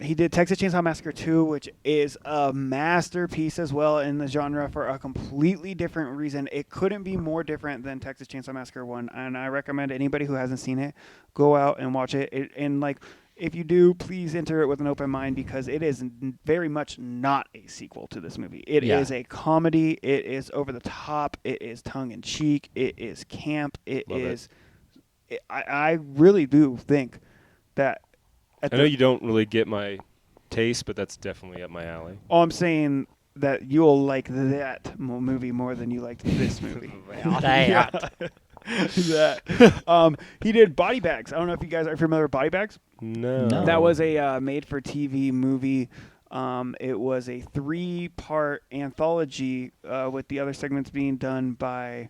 He did Texas Chainsaw Massacre 2, which is a masterpiece as well in the genre for a completely different reason. It couldn't be more different than Texas Chainsaw Massacre 1, and I recommend anybody who hasn't seen it, go out and watch it. And like, if you do, please enter it with an open mind, because it is very much not a sequel to this movie. It is a comedy. It is over the top. It is tongue-in-cheek. It is camp. I really do think that... I know you don't really get my taste, but that's definitely up my alley. Oh, I'm saying that you'll like that movie more than you liked this movie. Yeah. That. He did Body Bags. I don't know if you guys are familiar with Body Bags. No. That was a made-for-TV movie. It was a 3-part anthology with the other segments being done by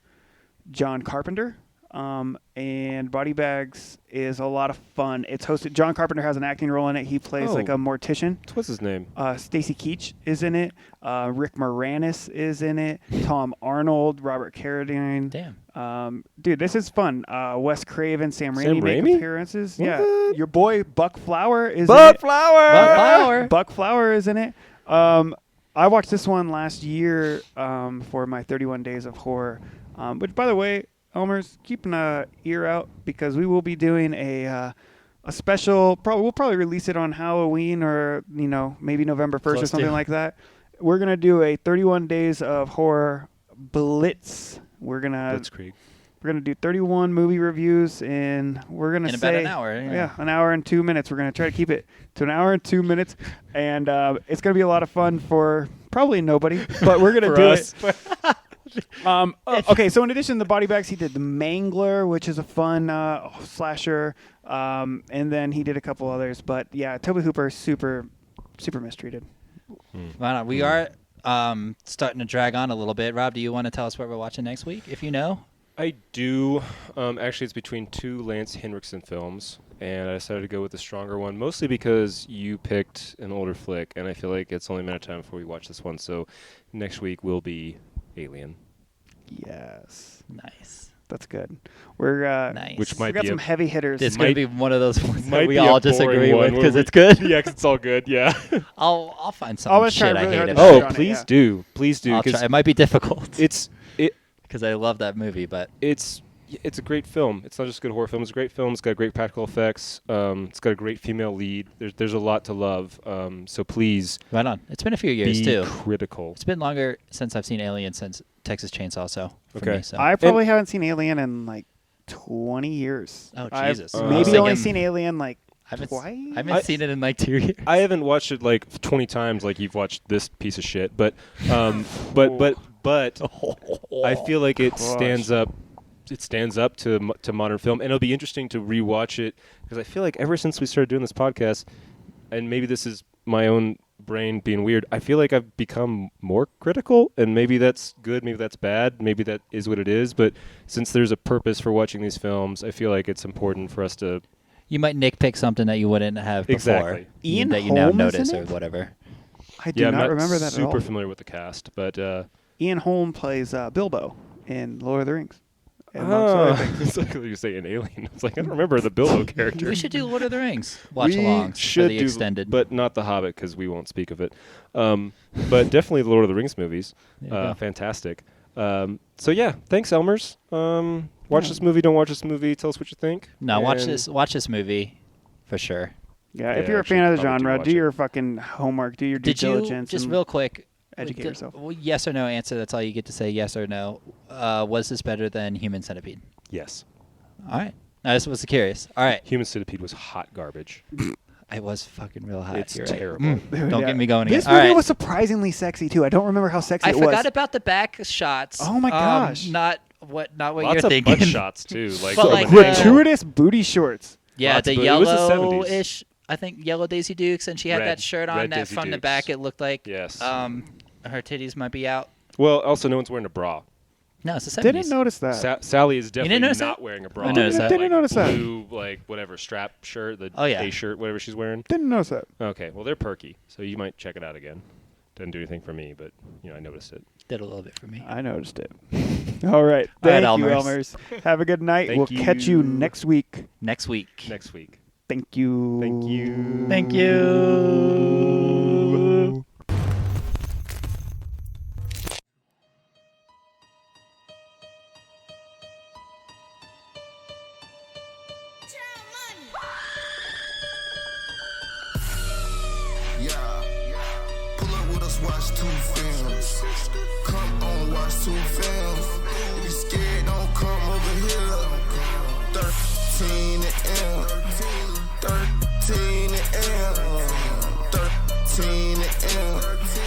John Carpenter. And Body Bags is a lot of fun. It's hosted. John Carpenter has an acting role in it. He plays like a mortician. What's his name? Stacy Keach is in it. Rick Moranis is in it. Tom Arnold, Robert Carradine. Damn. Dude, this is fun. Wes Craven, Sam Raimi Sam make Raimi? appearances. What? Yeah, your boy Buck Flower is in Buck it. Flower! Buck Flower. Buck Flower is in it. I watched this one last year for my 31 Days of Horror. Which, by the way, Elmers, keep an ear out because we will be doing a special. We'll probably release it on Halloween or maybe November 1st or something like that. We're gonna do a 31 Days of Horror Blitz. Blitzkrieg. We're gonna do 31 movie reviews, and we're gonna In say about an hour. Yeah. an hour and 2 minutes. We're gonna try to keep it to an hour and 2 minutes, and it's gonna be a lot of fun for probably nobody, but we're gonna For do us. it. Okay, so in addition to the Body Bags, he did The Mangler, which is a fun slasher, and then he did a couple others. But yeah, Tobe Hooper, super mistreated. Why not? We are starting to drag on a little bit. Rob, do you want to tell us what we're watching next week, if you know? I do. Actually, it's between 2 Lance Henriksen films, and I decided to go with the stronger one, mostly because you picked an older flick, and I feel like it's only a matter of time before we watch this one. So next week will be Alien. Yes, Nice. that's good. We're Nice. Which we might got be some heavy hitters. It's might- going to be one of those ones might that we be a all boring disagree one with where because we- it's good. Yeah, 'cause it's all good. Yeah. I'll find some Always try shit I really hard hate to about shit it. on it, Please yeah. do. Please do. I'll 'Cause try. It might be difficult it's because I love that movie, but it's a great film. It's not just a good horror film. It's a great film. It's got great practical effects. It's got a great female lead. There's a lot to love. So please right on. It's been a few years be too. critical. It's been longer since I've seen Alien since Texas Chainsaw. So for Okay. me, so. I probably haven't seen Alien in like 20 years. Oh, I've Jesus. maybe Thinking- only seen Alien like I haven't, twice. I haven't seen it in like 2 years. I haven't watched it like 20 times like you've watched this piece of shit, but but I feel like it stands up. It stands up to modern film, and it'll be interesting to rewatch it because I feel like ever since we started doing this podcast, and maybe this is my own brain being weird, I feel like I've become more critical, and maybe that's good, maybe that's bad, maybe that is what it is. But since there's a purpose for watching these films, I feel like it's important for us to You might nitpick something that you wouldn't have before. Exactly. Ian that you now Holm is in notice or it? whatever. I do I'm not remember that at all. super familiar with the cast, but Ian Holm plays Bilbo in Lord of the Rings. amongst other things. It's like you say an Alien. It's like I don't remember the Bilbo character. We should do Lord of the Rings watch We alongs should for the do, extended. but not the Hobbit because we won't speak of it. But definitely the Lord of the Rings movies. There you go. Fantastic. So yeah, thanks, Elmers. Watch this movie. Don't watch this movie. Tell us what you think. No, watch And- this. Watch this movie for sure. Yeah, Yeah, if you're a actually, fan of the probably do genre, watch do it. your fucking homework, do your due Did you diligence. just and real quick educate yourself. Yes or no answer. That's all you get to say. Yes or no. Was this better than Human Centipede? Yes. All right. I just was curious. All right. Human Centipede was hot garbage. It was fucking real hot. It's You're right. terrible. Don't get me going again. This All movie right. was surprisingly sexy too. I don't remember how sexy I it was. forgot about the back shots. Oh my gosh. Not what Lots you're of thinking. butt shots too. Like, But from like an the- angle. Gratuitous booty shorts. Yeah, Lots the of- it was the 70s. yellowish. I think yellow Daisy Dukes, and she had Red- that shirt on red that Daisy from the Dukes. back. It looked like Yes. her titties might be out. Well, also no one's wearing a bra. No, it's the 70s. Didn't notice that. Sally is didn't definitely notice not that? wearing a bra. I noticed that. Didn't notice that. Blue, like whatever strap shirt, the Oh, yeah. A shirt, whatever she's wearing. Didn't notice that. Okay, well they're perky, so you might check it out again. Didn't do anything for me, but I noticed it. Did a little bit for me. I noticed it. All right. All right, Thank you, Elmers. Elmers. Have a good night. Thank We'll catch you you. next week. Next week. Next week. Thank you. Thank you. Thank you. Yeah, pull up with us, watch 2 films. Come on, watch 2 films. If you scared, don't come over here. 13 and M. 13 and M. 13th Elm.